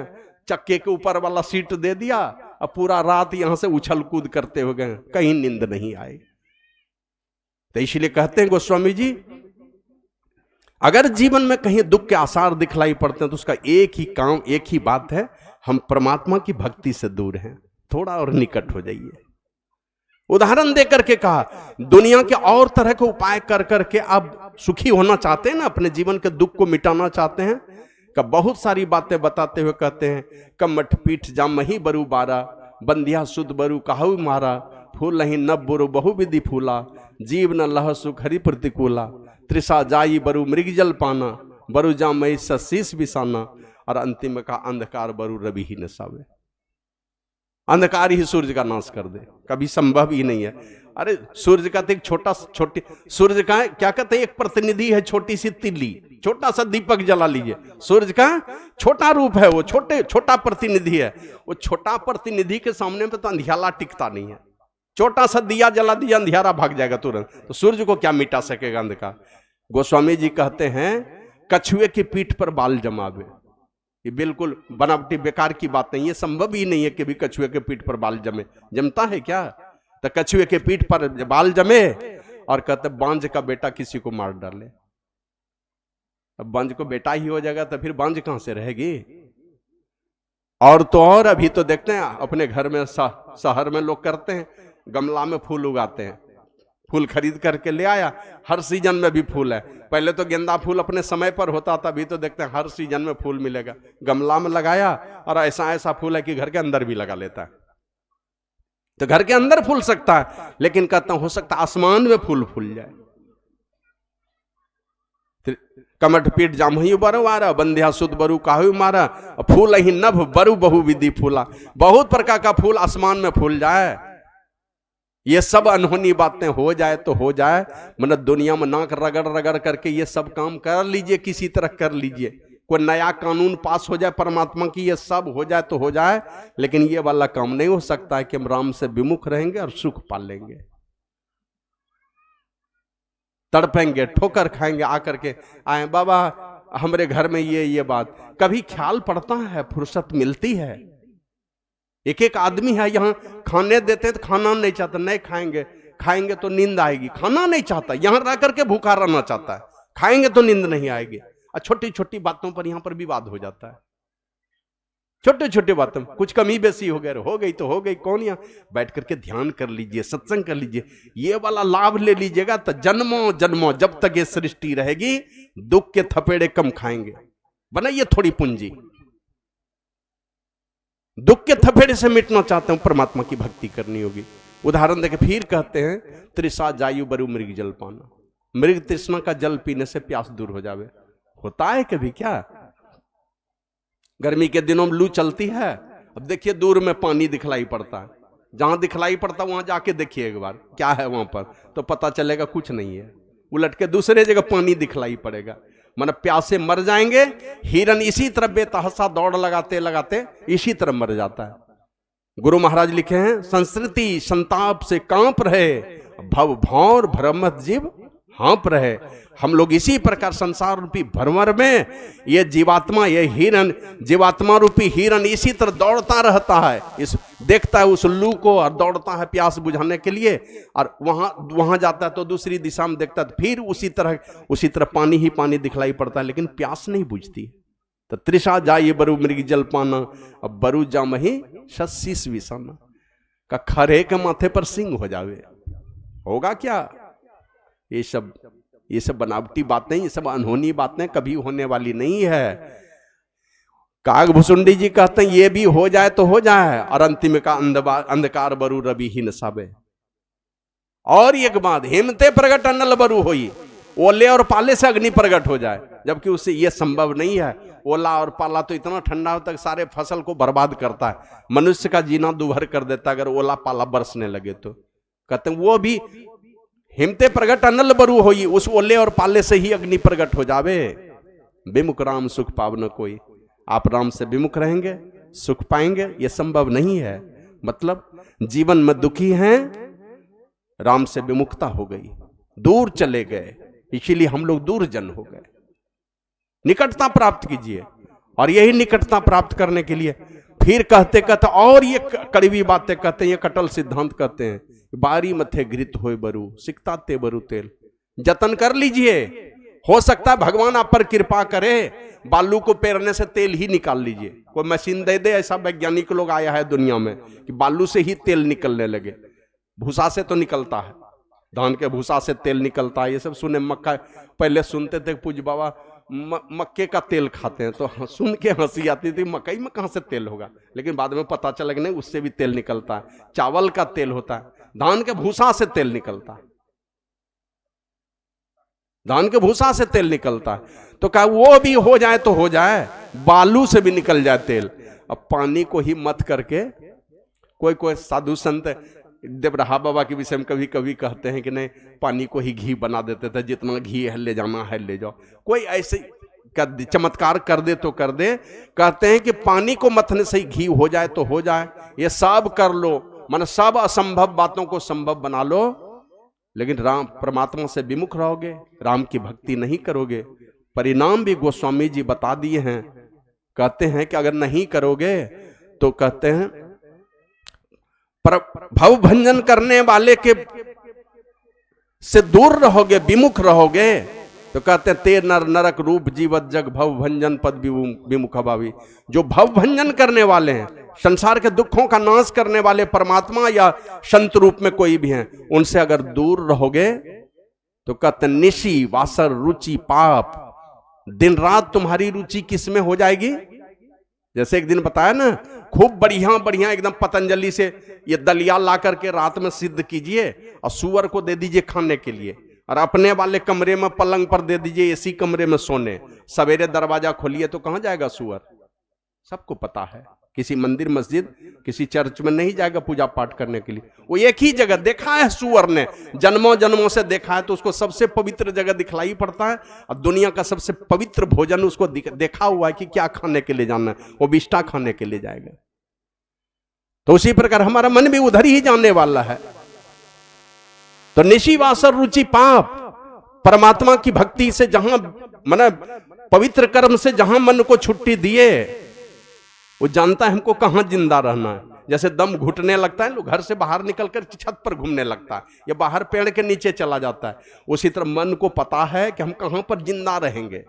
चक्के के ऊपर वाला सीट दे दिया, अब पूरा रात यहां से उछल कूद करते हो गए, कहीं नींद नहीं आई। तो इसलिए कहते हैं गोस्वामी जी, अगर जीवन में कहीं दुख के आसार दिखलाई पड़ते हैं तो उसका एक ही काम, एक ही बात है, हम परमात्मा की भक्ति से दूर हैं, थोड़ा और निकट हो जाइए। उदाहरण देकर के कहा, दुनिया के और तरह के उपाय कर करके आप सुखी होना चाहते हैं ना, अपने जीवन के दुख को मिटाना चाहते हैं, का बहुत सारी बातें बताते हुए कहते हैं, कमठ पीठ जामही बरु बारा, बंदिया सुध बरु कहु मारा, फूल नहीं नब बुरु बहु विधि फूला, जीव न लह सुख हरि प्रतिकूला, त्रिषा जाई बरु मृग जल पाना, बरु जामही सशीस बिसाना, और अंतिम का अंधकार बरु रवि ही न सावे, अंधकार ही सूर्य का नाश कर दे, कभी संभव ही नहीं है। अरे सूर्य का तो एक छोटी सूर्य का क्या कहते हैं, एक प्रतिनिधि है, छोटी सी तिल्ली, छोटा सा दीपक जला लीजिए, सूर्य का छोटा रूप है, वो छोटा प्रतिनिधि है। वो छोटा प्रतिनिधि के सामने पे तो अंधियाला टिकता नहीं है, छोटा सा दिया जला दिया, अंधियारा भाग जाएगा तुरंत, तो सूर्य को क्या मिटा सकेगा अंधकार। गोस्वामी जी कहते हैं, कछुए की पीठ पर बाल जमावे, ये बिल्कुल बनावटी बेकार की बात नहीं, ये संभव ही नहीं है कि भी कछुए के पीठ पर बाल जमे, जमता है क्या। तो कछुए के पीठ पर बाल जमे और कहते बांझ का बेटा किसी को मार डाले, अब बांझ को बेटा ही हो जाएगा तो फिर बांझ कहां से रहेगी। और तो और अभी तो देखते हैं अपने घर में, शहर में लोग करते हैं, गमला में फूल उगाते हैं, फूल खरीद करके ले आया, हर सीजन में भी फूल है। पहले तो गेंदा फूल अपने समय पर होता था, अभी तो देखते हैं हर सीजन में फूल मिलेगा, गमला में लगाया, और ऐसा फूल है कि घर के अंदर भी लगा लेता है, तो घर के अंदर फूल सकता है, लेकिन कहता हो सकता आसमान में फूल फूल जाए। कमठ पीठ जामही बरु आरा, बंध्या सुध बरु काहु मारा, फूल ही नभ बरु बहु विधि फूला, बहुत प्रकार का फूल आसमान में फूल जाए। ये सब अनहोनी बातें हो जाए तो हो जाए, मतलब दुनिया में नाक रगड़ रगड़ करके ये सब काम कर लीजिए, किसी तरह कर लीजिए, कोई नया कानून पास हो जाए परमात्मा की, ये सब हो जाए तो हो जाए, लेकिन ये वाला काम नहीं हो सकता है कि हम राम से विमुख रहेंगे और सुख पालेंगे। तड़पेंगे, ठोकर खाएंगे, आकर के आए बाबा हमारे घर में ये बात, कभी ख्याल पड़ता है, फुर्सत मिलती है। एक एक आदमी है यहाँ, खाने देते तो खाना नहीं चाहता, नहीं खाएंगे तो नींद आएगी, खाना नहीं चाहता, यहाँ रह करके भूखा रहना चाहता है, खाएंगे तो नींद नहीं आएगी। और छोटी छोटी बातों पर यहाँ पर विवाद हो जाता है, छोटे छोटे बातों कुछ कमी बेसी हो गई तो हो गई, कौन यहाँ बैठ करके ध्यान कर लीजिए, सत्संग कर लीजिए, ये वाला लाभ ले लीजिएगा तो जन्मों जन्मों जब तक ये सृष्टि रहेगी दुख के थपेड़े कम खाएंगे। बनाइए थोड़ी पूंजी, दुख के थपेड़े से मिटना चाहते हो, परमात्मा की भक्ति करनी होगी। उदाहरण देके फिर कहते हैं, तृषा जायु बरु मृग जल पाना, मृग तृष्णा का जल पीने से प्यास दूर हो जावे। होता है कभी क्या, गर्मी के दिनों में लू चलती है, अब देखिए दूर में पानी दिखलाई पड़ता है, जहां दिखलाई पड़ता है वहां जाके देखिए एक बार क्या है वहां पर, तो पता चलेगा कुछ नहीं है, उलट के दूसरे जगह पानी दिखलाई पड़ेगा, मतलब प्यासे मर जाएंगे। हिरन इसी तरह बेतहसा दौड़ लगाते लगाते इसी तरह मर जाता है। गुरु महाराज लिखे हैं, संस्कृति संताप से कांप रहे, भव भौर भ्रमत जीव हाँप रहे। हम लोग इसी प्रकार संसार रूपी भ्रमर में, ये जीवात्मा, ये हिरन, जीवात्मा रूपी हिरन इसी तरह दौड़ता रहता है, इस देखता है उस लू को और दौड़ता है प्यास बुझाने के लिए, और वहां जाता है तो दूसरी दिशा में देखता है, फिर उसी तरह पानी ही पानी दिखलाई पड़ता है, लेकिन प्यास नहीं बुझती। तो तृषा जाइए बरु मृग जल पाना, अब बरु जामही शशीस विषाना, का खरे के माथे पर सिंह हो जावे, होगा क्या। ये सब बनावटी बातें, ये सब अनहोनी बातें कभी होने वाली नहीं है। कागभूषुंडी जी कहते हैं ये भी हो जाए तो हो जाए, और अंतिम का अंधकार बरु रवि ही न सावे। और एक बात, हिमते प्रगट अनल बरु होई, ओले और पाले से अग्नि प्रगट हो जाए, जबकि उससे यह संभव नहीं है। ओला और पाला तो इतना ठंडा तक सारे फसल को बर्बाद करता है, मनुष्य का जीना दुभर कर देता अगर ओला पाला बरसने लगे तो। कहते हैं वो भी हिमते प्रगट अनल बरु होई, उस ओले और पाले से ही अग्नि प्रगट हो जावे। विमुख राम सुख पावन कोई, आप राम से विमुख रहेंगे सुख पाएंगे, यह संभव नहीं है। मतलब जीवन में दुखी हैं, राम से विमुखता हो गई, दूर चले गए, इसीलिए हम लोग दूर जन हो गए। निकटता प्राप्त कीजिए, और यही निकटता प्राप्त करने के लिए फिर कहते कहते और ये कड़वी बातें कहते हैं, ये कटल सिद्धांत कहते हैं, बारी मथे घृत होए बरु सिकता ते बरु तेल। जतन कर लीजिए, हो सकता है भगवान आप पर कृपा करे, बालू को पेरने से तेल ही निकाल लीजिए, कोई मशीन दे दे। ऐसा वैज्ञानिक लोग आया है दुनिया में कि बालू से ही तेल निकलने लगे। भूसा से तो निकलता है, धान के भूसा से तेल निकलता है, ये सब सुने। मक्का पहले सुनते थे पूज बाबा मक्के का तेल खाते हैं, तो सुन के हंसी आती थी, मकई में कहां से तेल होगा। लेकिन बाद में पता चला कि नहीं, उससे भी तेल निकलता है। चावल का तेल होता है, धान के भूसा से तेल निकलता है, धान के भूसा से तेल निकलता है। तो क्या वो भी हो जाए तो हो जाए, बालू से भी निकल जाए तेल। अब पानी को ही मत करके कोई कोई साधु संत देवरहा बाबा के विषय में कभी कभी कहते हैं कि नहीं, पानी को ही घी बना देते थे, जितना घी है ले जाना है ले जाओ। कोई ऐसे चमत्कार कर दे तो कर दे। कहते हैं कि पानी को मथने से ही घी हो जाए तो हो जाए। ये सब कर लो, मन सब असंभव बातों को संभव बना लो, लेकिन राम परमात्मा से विमुख रहोगे, राम की भक्ति नहीं करोगे। परिणाम भी गोस्वामी जी बता दिए हैं। कहते हैं कि अगर नहीं करोगे तो कहते हैं पर भव भंजन करने वाले के से दूर रहोगे, विमुख रहोगे। तो कहते हैं ते नर नरक रूप जीवत जग भव भंजन पद विमुख भावी। जो भव भंजन करने वाले हैं, संसार के दुखों का नाश करने वाले परमात्मा या संत रूप में कोई भी हैं, उनसे अगर दूर रहोगे तो कहते निशी वासर रुचि पाप, दिन रात तुम्हारी रुचि किस में हो जाएगी। जैसे एक दिन बताया ना, खूब बढ़िया बढ़िया एकदम पतंजलि से ये दलिया ला करके रात में सिद्ध कीजिए और सुअर को दे दीजिए खाने के लिए, और अपने वाले कमरे में पलंग पर दे दीजिए, इसी कमरे में सोने। सवेरे दरवाजा खोलिए तो कहां जाएगा सुअर, सबको पता है। किसी मंदिर मस्जिद किसी चर्च में नहीं जाएगा पूजा पाठ करने के लिए। वो एक ही जगह देखा है सुअर ने, जन्मों जन्मों से देखा है, तो उसको सबसे पवित्र जगह दिखलाई पड़ता है। और दुनिया का सबसे पवित्र भोजन उसको देखा हुआ है कि क्या खाने के लिए जाना है, वो विष्ठा खाने के लिए जाएगा। तो उसी प्रकार हमारा मन भी उधर ही जाने वाला है। तो निशिवासर रुचि पाप, परमात्मा की भक्ति से जहां मन पवित्र कर्म से जहां मन को छुट्टी दिए, वो जानता है हमको कहां जिंदा रहना है। जैसे दम घुटने लगता है, लोग घर से बाहर निकलकर छत पर घूमने लगता है या बाहर पेड़ के नीचे चला जाता है, उसी तरह मन को पता है कि हम कहां पर जिंदा रहेंगे।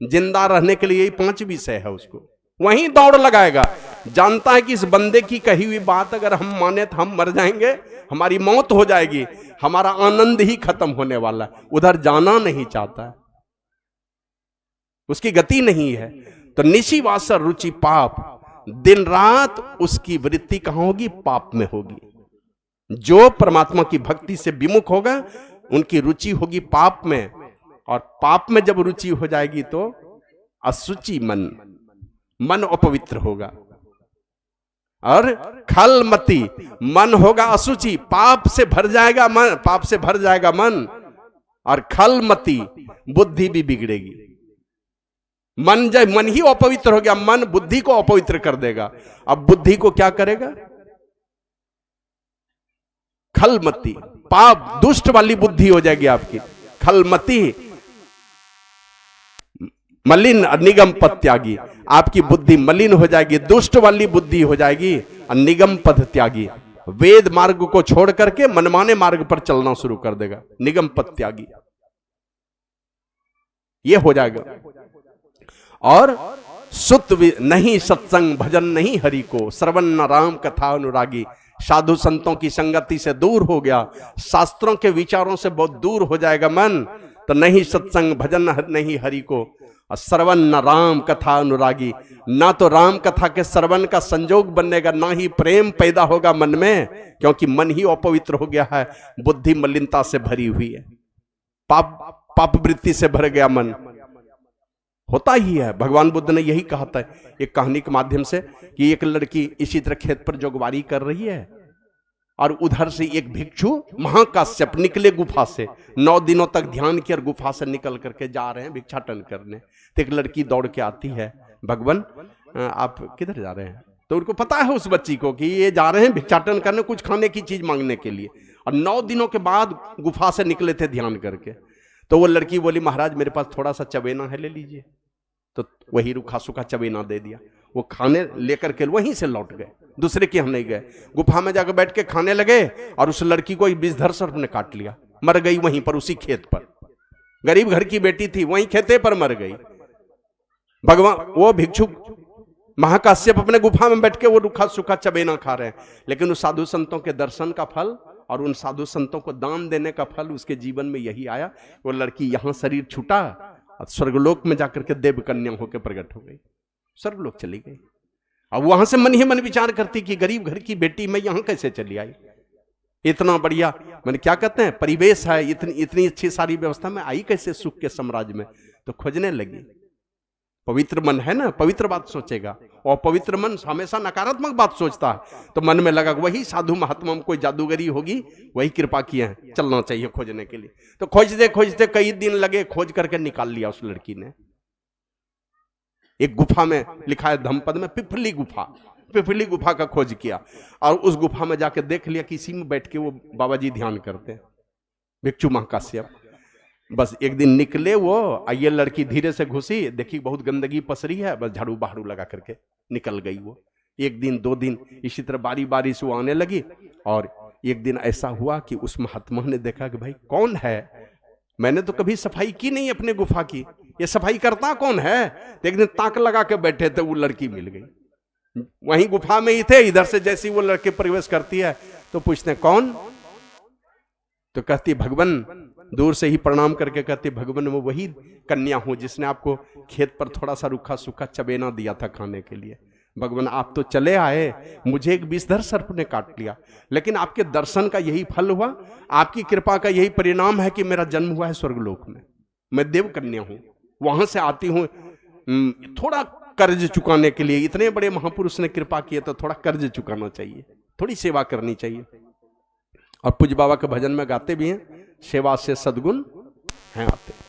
जिंदा रहने के लिए यही 5 विषय है, उसको वहीं दौड़ लगाएगा। जानता है कि इस बंदे की कही हुई बात अगर हम माने तो हम मर जाएंगे, हमारी मौत हो जाएगी, हमारा आनंद ही खत्म होने वाला है। उधर जाना नहीं चाहता है, उसकी गति नहीं है। तो निशिवासर रुचि पाप, दिन रात उसकी वृत्ति कहां होगी, पाप में होगी। जो परमात्मा की भक्ति से विमुख होगा उनकी रुचि होगी पाप में, और पाप में जब रुचि हो जाएगी तो असुचि मन अपवित्र होगा। और खलमती मन होगा असुचि, पाप से भर जाएगा मन, पाप से भर जाएगा मन। और खलमती बुद्धि भी बिगड़ेगी। मन जब मन ही अपवित्र हो गया, मन बुद्धि को अपवित्र कर देगा। अब बुद्धि को क्या करेगा, खलमती पाप दुष्ट वाली बुद्धि हो जाएगी आपकी। खलमती मलिन निगम पद त्यागी, आपकी बुद्धि मलिन हो जाएगी, दुष्ट वाली बुद्धि हो जाएगी। और निगम पद त्यागी, वेद मार्ग को छोड़ करके मनमाने मार्ग पर चलना शुरू कर देगा। निगम पद त्यागी ये हो जाएगा। और सुत नहीं सत्संग भजन नहीं हरि को, श्रवण न राम कथा अनुरागी। साधु संतों की संगति से दूर हो गया, शास्त्रों के विचारों से बहुत दूर हो जाएगा मन, तो नहीं सत्संग भजन नहीं हरि को, श्रवण न राम कथा अनुरागी। ना तो राम कथा के श्रवण का संजोग बनेगा, ना ही प्रेम पैदा होगा मन में, क्योंकि मन ही अपवित्र हो गया है, बुद्धि मलिनता से भरी हुई है, पाप वृत्ति से भर गया मन। होता ही है। भगवान बुद्ध ने यही कहा था एक कहानी के माध्यम से कि एक लड़की इसी तरह खेत पर जोगवारी कर रही है, और उधर से एक भिक्षु महाकाश्यप निकले गुफा से, 9 दिनों तक ध्यान किया, गुफा से निकल करके जा रहे हैं भिक्षाटन करने। तो एक लड़की दौड़ के आती है, भगवान आप किधर जा रहे हैं? तो उनको पता है उस बच्ची को कि ये जा रहे हैं भिक्षाटन करने, कुछ खाने की चीज मांगने के लिए, और 9 दिनों के बाद गुफा से निकले थे ध्यान करके। तो वो लड़की बोली महाराज मेरे पास थोड़ा सा चबेना है, ले लीजिए। तो वही रूखा सूखा चबेना दे दिया। वो खाने लेकर के वहीं से लौट गए, दूसरे के यहाँ नहीं गए। गुफा में जाकर बैठ के खाने लगे और उस लड़की को विषधर सर्प ने काट लिया, मर गई वहीं पर, उसी खेत पर। गरीब घर की बेटी थी, वहीं खेते पर मर गई। भगवान वो भिक्षुक महाकाश्यप अपने गुफा में बैठ के वो रूखा सूखा चबेना खा रहे हैं, लेकिन उस साधु संतों के दर्शन का फल और उन साधु संतों को दान देने का फल उसके जीवन में यही आया। वो लड़की यहां शरीर छूटा और स्वर्गलोक में जाकर के देव कन्या होकर प्रकट हो गई, स्वर्गलोक चली गई। अब वहां से मन ही मन विचार करती कि गरीब घर की बेटी मैं यहां कैसे चली आई, इतना बढ़िया मैंने क्या कहते हैं परिवेश है, इतनी अच्छी सारी व्यवस्था में आई कैसे सुख के साम्राज्य में। तो खोजने लगी। पवित्र मन है ना, पवित्र बात सोचेगा, और पवित्र मन हमेशा नकारात्मक बात सोचता है। तो मन में लगा वही साधु महात्मा में कोई जादूगरी होगी, वही कृपा किए हैं, चलना चाहिए खोजने के लिए। तो खोजते खोजते कई दिन लगे, खोज करके निकाल लिया उस लड़की ने। एक गुफा में लिखा है धम्मपद में पिपली गुफा, पिपली गुफा का खोज किया और उस गुफा में जाके देख लिया कि इसी में बैठ के वो बाबा जी ध्यान करते हैं, भिक्षु महाकाश्यप। बस एक दिन निकले वो, ये लड़की धीरे से घुसी, देखी बहुत गंदगी पसरी है, बस झाड़ू बहाड़ू लगा करके निकल गई वो। एक दिन 2 दिन इसी तरह बारी बारी से वो आने लगी। और एक दिन ऐसा हुआ कि उस महात्मा ने देखा कि भाई कौन है, मैंने तो कभी सफाई की नहीं अपने गुफा की, ये सफाई करता कौन है। तो एक दिन ताक लगा के बैठे थे, वो लड़की मिल गई, वहीं गुफा में ही थे। इधर से जैसी वो लड़की प्रवेश करती है तो पूछते कौन, तो कहती भगवान, दूर से ही प्रणाम करके कहती भगवान मैं वही कन्या हूं जिसने आपको खेत पर थोड़ा सा रूखा सूखा चबेना दिया था खाने के लिए। भगवान आप तो चले आए, मुझे एक विषधर सर्प ने काट लिया, लेकिन आपके दर्शन का यही फल हुआ, आपकी कृपा का यही परिणाम है कि मेरा जन्म हुआ है स्वर्गलोक में। मैं देव कन्या हूं, वहां से आती हूं थोड़ा कर्ज चुकाने के लिए। इतने बड़े महापुरुष ने कृपा किए तो थोड़ा कर्ज चुकाना चाहिए, थोड़ी सेवा करनी चाहिए। और पूज्य बाबा के भजन में गाते भी हैं, सेवा से सद्गुण हैं आते।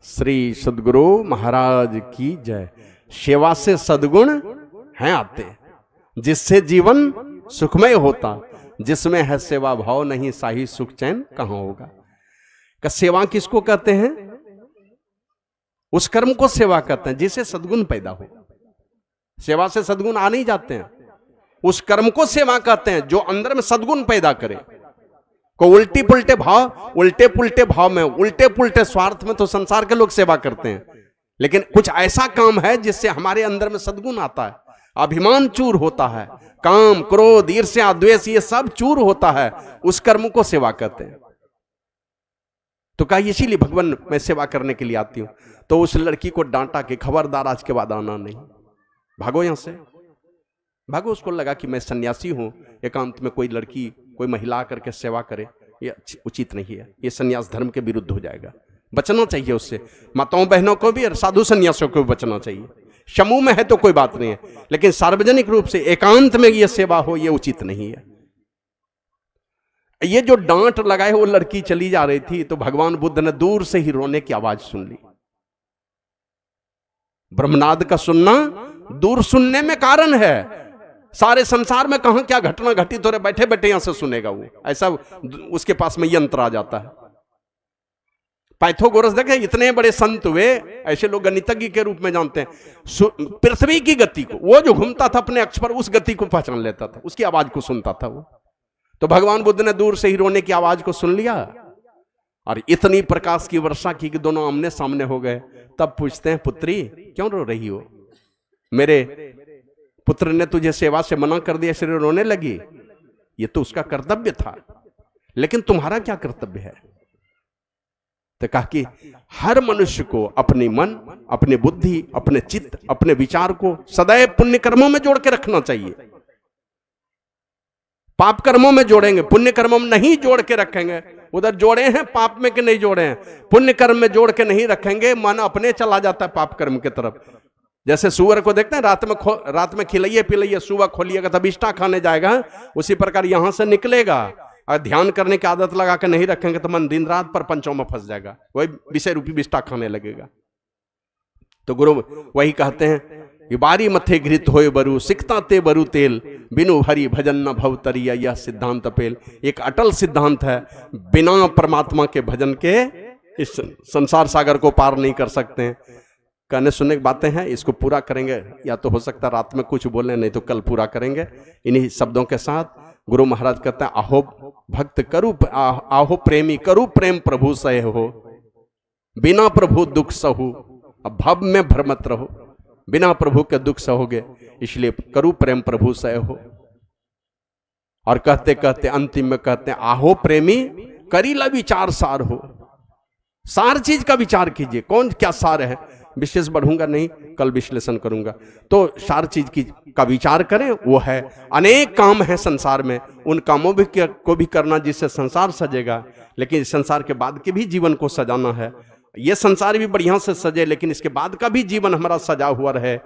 श्री सद्गुरु महाराज की जय। सेवा से सद्गुण हैं आते, जिससे जीवन सुखमय होता, जिसमें है सेवा भाव नहीं साही सुख चैन कहां होगा। का सेवा किसको कहते हैं? उस कर्म को सेवा कहते हैं जिससे सद्गुण पैदा हो। सेवा से सद्गुण आ नहीं जाते हैं, उस कर्म को सेवा कहते हैं जो अंदर में सद्गुण पैदा करे। को उल्टी पुल्टे भाव, उल्टे पुल्टे भाव में, उल्टे पुल्टे स्वार्थ में तो संसार के लोग सेवा करते हैं, लेकिन कुछ ऐसा काम है जिससे हमारे अंदर में सद्गुण आता है, अभिमान चूर होता है, काम क्रोध ईर्ष्या द्वेष ये सब चूर होता है, उस कर्म को सेवा कहते हैं। तो कहा इसीलिए भगवान मैं सेवा करने के लिए आती हूं। तो उस लड़की को डांटा कि खबरदार आज के बाद आना नहीं, भागो यहां से, भागो। उसको लगा कि मैं सन्यासी हूं, एकांत में कोई लड़की कोई महिला करके सेवा करे, ये उचित नहीं है, ये सन्यास धर्म के विरुद्ध हो जाएगा, बचना चाहिए उससे। माताओं बहनों को भी और साधु सन्यासियों को भी बचना चाहिए। समूह में है तो कोई बात नहीं है, लेकिन सार्वजनिक रूप से एकांत में ये सेवा हो, ये उचित नहीं है। ये जो डांट लगाए वो लड़की चली जा रही थी, तो भगवान बुद्ध ने दूर से ही रोने की आवाज सुन ली। ब्रह्मनाद का सुनना दूर सुनने में कारण है। सारे संसार में कहां क्या घटना घटित हो रहे, बैठे बैठे यहां से सुनेगा वो, ऐसा उसके पास में यंत्र आ जाता है। पाइथागोरस देखे इतने बड़े संत हुए, ऐसे लोग गणितज्ञ के रूप में जानते हैं। पृथ्वी की गति को, वो जो घूमता था अपने अक्ष पर, उस गति को पहचान लेता था, उसकी आवाज को सुनता था वो। तो भगवान बुद्ध ने दूर से ही रोने की आवाज को सुन लिया और इतनी प्रकाश की वर्षा की कि दोनों आमने सामने हो गए। तब पूछते हैं, पुत्री क्यों रो रही हो? मेरे पुत्र ने तुझे सेवा से मना कर दिया इसलिए रोने लगी? ये तो उसका कर्तव्य था, लेकिन तुम्हारा क्या कर्तव्य है? तो कहा कि हर मनुष्य को अपनी मन, अपनी बुद्धि, अपने चित्त, अपने विचार को सदैव पुण्य कर्मों में जोड़ के रखना चाहिए। पाप कर्मों में जोड़ेंगे, पुण्य कर्मों में नहीं जोड़ के रखेंगे। उधर जोड़े हैं पाप में कि नहीं जोड़े हैं? पुण्य कर्म में जोड़ के नहीं रखेंगे, मन अपने चला जाता है पाप कर्म की तरफ। जैसे सुअर को देखते हैं, रात में खिलाइए पिलाइए, सुबह खोलिएगा तब इष्टा खाने जाएगा, उसी प्रकार यहां से निकलेगा। और ध्यान करने की आदत लगा के नहीं रखेंगे तो मन दिन रात पर पंचों में फंस जाएगा, वही विषय रूपी विष्टा खाने लगेगा। तो गुरु वही कहते हैं कि बारी मथे घृत होए बरु, सिकता ते बरु तेल, बिनु हरि भजन न भव तरिया, यह सिद्धांत पेल। एक अटल सिद्धांत है, बिना परमात्मा के भजन के इस संसार सागर को पार नहीं कर सकते हैं। कहने सुनने की बातें हैं, इसको पूरा करेंगे, या तो हो सकता है रात में कुछ बोले, नहीं तो कल पूरा करेंगे इन्हीं शब्दों के साथ। गुरु महाराज कहते हैं, आहो भक्त करू, आहो प्रेमी करू प्रेम प्रभु सहे हो, बिना प्रभु दुख सहु, अब भव में भ्रमत रहो। बिना प्रभु के दुख सहोगे, इसलिए करू प्रेम प्रभु सहे हो। और कहते कहते अंतिम में कहते हैं, आहो प्रेमी करीला विचार सार हो। सार चीज का विचार कीजिए, कौन क्या सार है, विशेष बढ़ूंगा नहीं, कल विश्लेषण करूंगा। तो सार चीज का विचार करें, वो है अनेक काम है संसार में, उन कामों को भी करना जिससे संसार सजेगा, लेकिन इस संसार के बाद के भी जीवन को सजाना है। ये संसार भी बढ़िया से सजे, लेकिन इसके बाद का भी जीवन हमारा सजा हुआ रहे।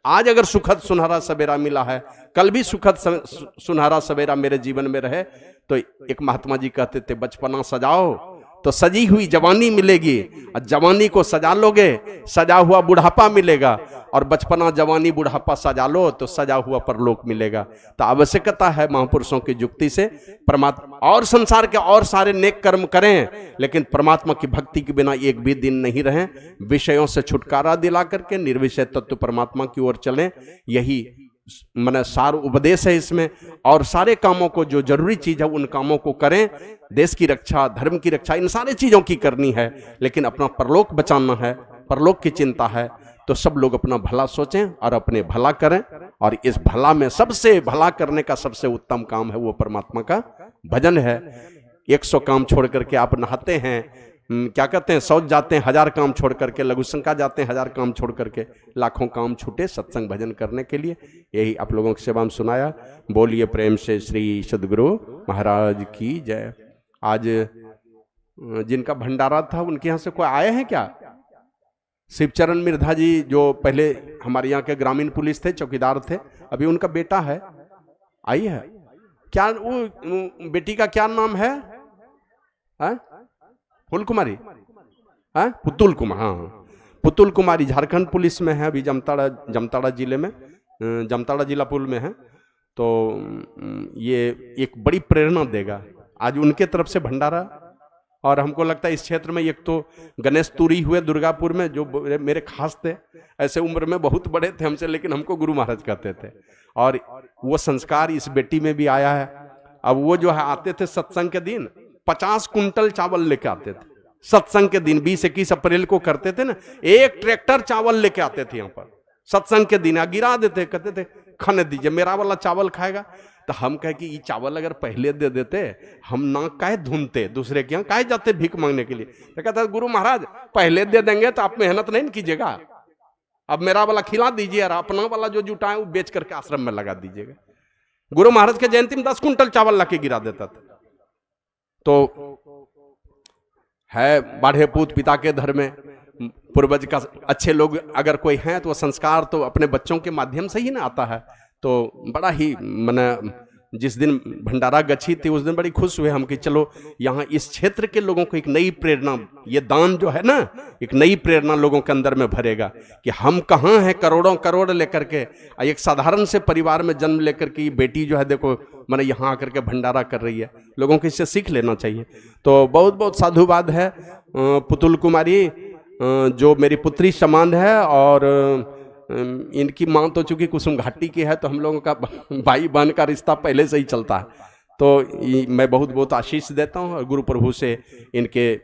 आज अगर सुखद सुनहरा सवेरा मिला है, कल भी सुखद सुनहरा सवेरा मेरे जीवन में रहे। तो एक महात्मा जी कहते थे, बचपना सजाओ तो सजी हुई जवानी मिलेगी, और जवानी को सजा लोगे सजा हुआ बुढ़ापा मिलेगा, और बचपना जवानी बुढ़ापा सजा लो तो सजा हुआ परलोक मिलेगा। तो आवश्यकता है महापुरुषों की युक्ति से परमात्मा और संसार के और सारे नेक कर्म करें, लेकिन परमात्मा की भक्ति के बिना एक भी दिन नहीं रहें। विषयों से छुटकारा दिला करके निर्विषय तत्व परमात्मा की ओर चलें, यही मन सार उपदेश है इसमें। और सारे कामों को, जो जरूरी चीज है उन कामों को करें। देश की रक्षा, धर्म की रक्षा, इन सारी चीजों की करनी है, लेकिन अपना परलोक बचाना है, परलोक की चिंता है। तो सब लोग अपना भला सोचें और अपने भला करें, और इस भला में सबसे भला करने का सबसे उत्तम काम है वो परमात्मा का भजन है। 100 काम छोड़ करके आप नहाते हैं, क्या कहते हैं, शौच जाते हैं 1000 काम छोड़ करके, लघु शंका जाते हैं 1000 काम छोड़ करके, लाखों काम छूटे सत्संग भजन करने के लिए। यही आप लोगों की सेवा में सुनाया। बोलिए प्रेम से श्री सद्गुरु महाराज की जय। आज जिनका भंडारा था उनके यहाँ से कोई आए हैं क्या? शिवचरण मिर्धा जी जो पहले हमारे यहाँ के ग्रामीण पुलिस थे, चौकीदार थे, अभी उनका बेटा है, आई है क्या? वो बेटी का क्या नाम है? फूल कुमारी, पुतुल कुमार, हाँ पुतुल कुमारी झारखंड पुलिस में है, अभी जामताड़ा जिले में, जामताड़ा जिला पुल में है। तो ये एक बड़ी प्रेरणा देगा आज उनके तरफ से भंडारा। और हमको लगता है इस क्षेत्र में एक तो गणेश तुरी हुए दुर्गापुर में, जो मेरे खास थे, ऐसे उम्र में बहुत बड़े थे हमसे, लेकिन हमको गुरु महाराज कहते थे। और वो संस्कार इस बेटी में भी आया है। अब वो जो है आते थे सत्संग के दिन, 50 कुंटल चावल लेके आते थे सत्संग के दिन। 20-21 अप्रैल को करते थे ना, 1 ट्रैक्टर चावल लेके आते थे यहाँ पर सत्संग के दिन, गिरा देते, कहते थे खाने दीजिए, मेरा वाला चावल खाएगा। तो हम कहे कि ये चावल अगर पहले दे देते, हम ना काहे ढूंढते दूसरे के यहाँ, काहे जाते भीख मांगने के लिए। तो कहता गुरु महाराज पहले दे देंगे तो आप मेहनत नहीं कीजिएगा, अब मेरा वाला खिला दीजिए और अपना वाला जो जुटाए वो बेच करके आश्रम में लगा दीजिएगा। गुरु महाराज के जयंती में 10 कुंटल चावल ला के गिरा देता था। तो है बाढ़े पूत पिता के धर्म में, पूर्वज का अच्छे लोग अगर कोई हैं तो वो संस्कार तो अपने बच्चों के माध्यम से ही ना आता है। तो बड़ा ही माने जिस दिन भंडारा गच्छी थी उस दिन बड़ी खुश हुए हम कि चलो यहाँ इस क्षेत्र के लोगों को एक नई प्रेरणा, ये दान जो है ना, एक नई प्रेरणा लोगों के अंदर में भरेगा कि हम कहाँ हैं करोड़ों करोड़ लेकर के, एक साधारण से परिवार में जन्म लेकर के बेटी जो है देखो मैंने यहाँ आकर के भंडारा कर रही है, लोगों को इससे सीख लेना चाहिए। तो बहुत बहुत साधुवाद है। पुतुल कुमारी जो मेरी पुत्री समान है और इनकी माँ तो चूंकि कुसुम घाटी की है तो हम लोगों का भाई बहन का रिश्ता पहले से ही चलता है। तो मैं बहुत बहुत आशीष देता हूँ और गुरु प्रभु से इनके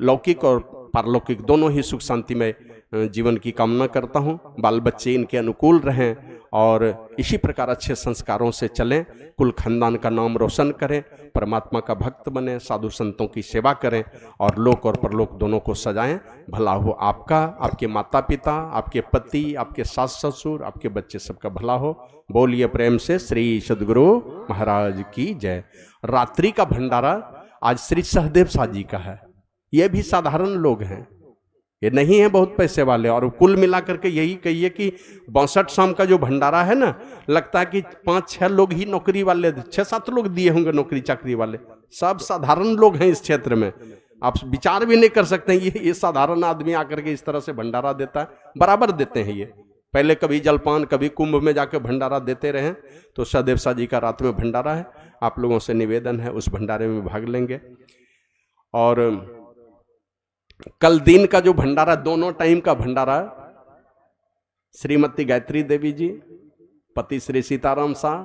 लौकिक और पारलौकिक दोनों ही सुख शांति में जीवन की कामना करता हूँ। बाल बच्चे इनके अनुकूल रहें और इसी प्रकार अच्छे संस्कारों से चलें, कुल खानदान का नाम रोशन करें, परमात्मा का भक्त बने, साधु संतों की सेवा करें और लोक और परलोक दोनों को सजाएं। भला हो आपका, आपके माता पिता, आपके पति, आपके सास ससुर, आपके बच्चे, सबका भला हो। बोलिए प्रेम से श्री सद्गुरु महाराज की जय। रात्रि का भंडारा आज श्री सहदेव शाह जी का है। ये भी साधारण लोग हैं, ये नहीं है बहुत पैसे वाले। और कुल मिलाकर के यही कहिए कि 62 शाम का जो भंडारा है ना, लगता है कि 5-6 लोग ही नौकरी वाले, 6-7 लोग दिए होंगे नौकरी चाकरी वाले, सब साधारण लोग हैं इस क्षेत्र में। आप विचार भी नहीं कर सकते हैं ये साधारण आदमी आकर के इस तरह से भंडारा देता है। बराबर देते हैं ये, पहले कभी जलपान कभी कुंभ में जाकर भंडारा देते रहे। तो सहदेव शाह जी का रात में भंडारा है, आप लोगों से निवेदन है उस भंडारे में भाग लेंगे। और कल दिन का जो भंडारा, दोनों टाइम का भंडारा, श्रीमती गायत्री देवी जी, पति श्री सीताराम शाह,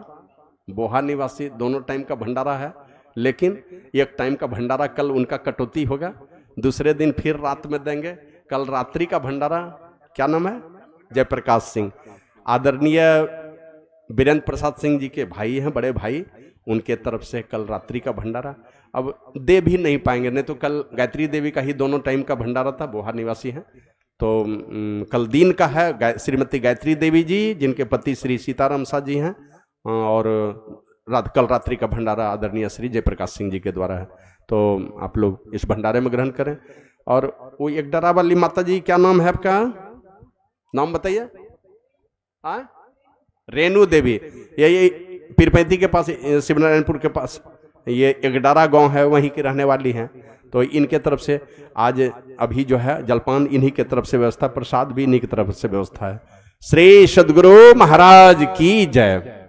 बोहा निवासी, दोनों टाइम का भंडारा है। लेकिन एक टाइम का भंडारा कल उनका कटौती होगा, दूसरे दिन फिर रात में देंगे। कल रात्रि का भंडारा, क्या नाम है, जयप्रकाश सिंह, आदरणीय वीरेंद्र प्रसाद सिंह जी के भाई हैं, बड़े भाई, उनके तरफ से कल रात्रि का भंडारा। अब दे भी नहीं पाएंगे, नहीं तो कल गायत्री देवी का ही दोनों टाइम का भंडारा था, बोहा निवासी हैं। तो कल दिन का है श्रीमती गायत्री देवी जी, जिनके पति श्री सीताराम शाह जी हैं, और कल रात्रि का भंडारा आदरणीय श्री जयप्रकाश सिंह जी के द्वारा है। तो आप लोग इस भंडारे में ग्रहण करें। और वो एक डरा वाली माता जी, क्या नाम है आपका, नाम बताइए। रेणु देवी, ये पीरपैंती के पास, शिवनारायणपुर के पास, ये एकडारा गांव है, वहीं की रहने वाली हैं। तो इनके तरफ से आज अभी जो है जलपान इन्हीं के तरफ से व्यवस्था, प्रसाद भी इन्हीं की तरफ से व्यवस्था है। श्री सद्गुरु महाराज की जय।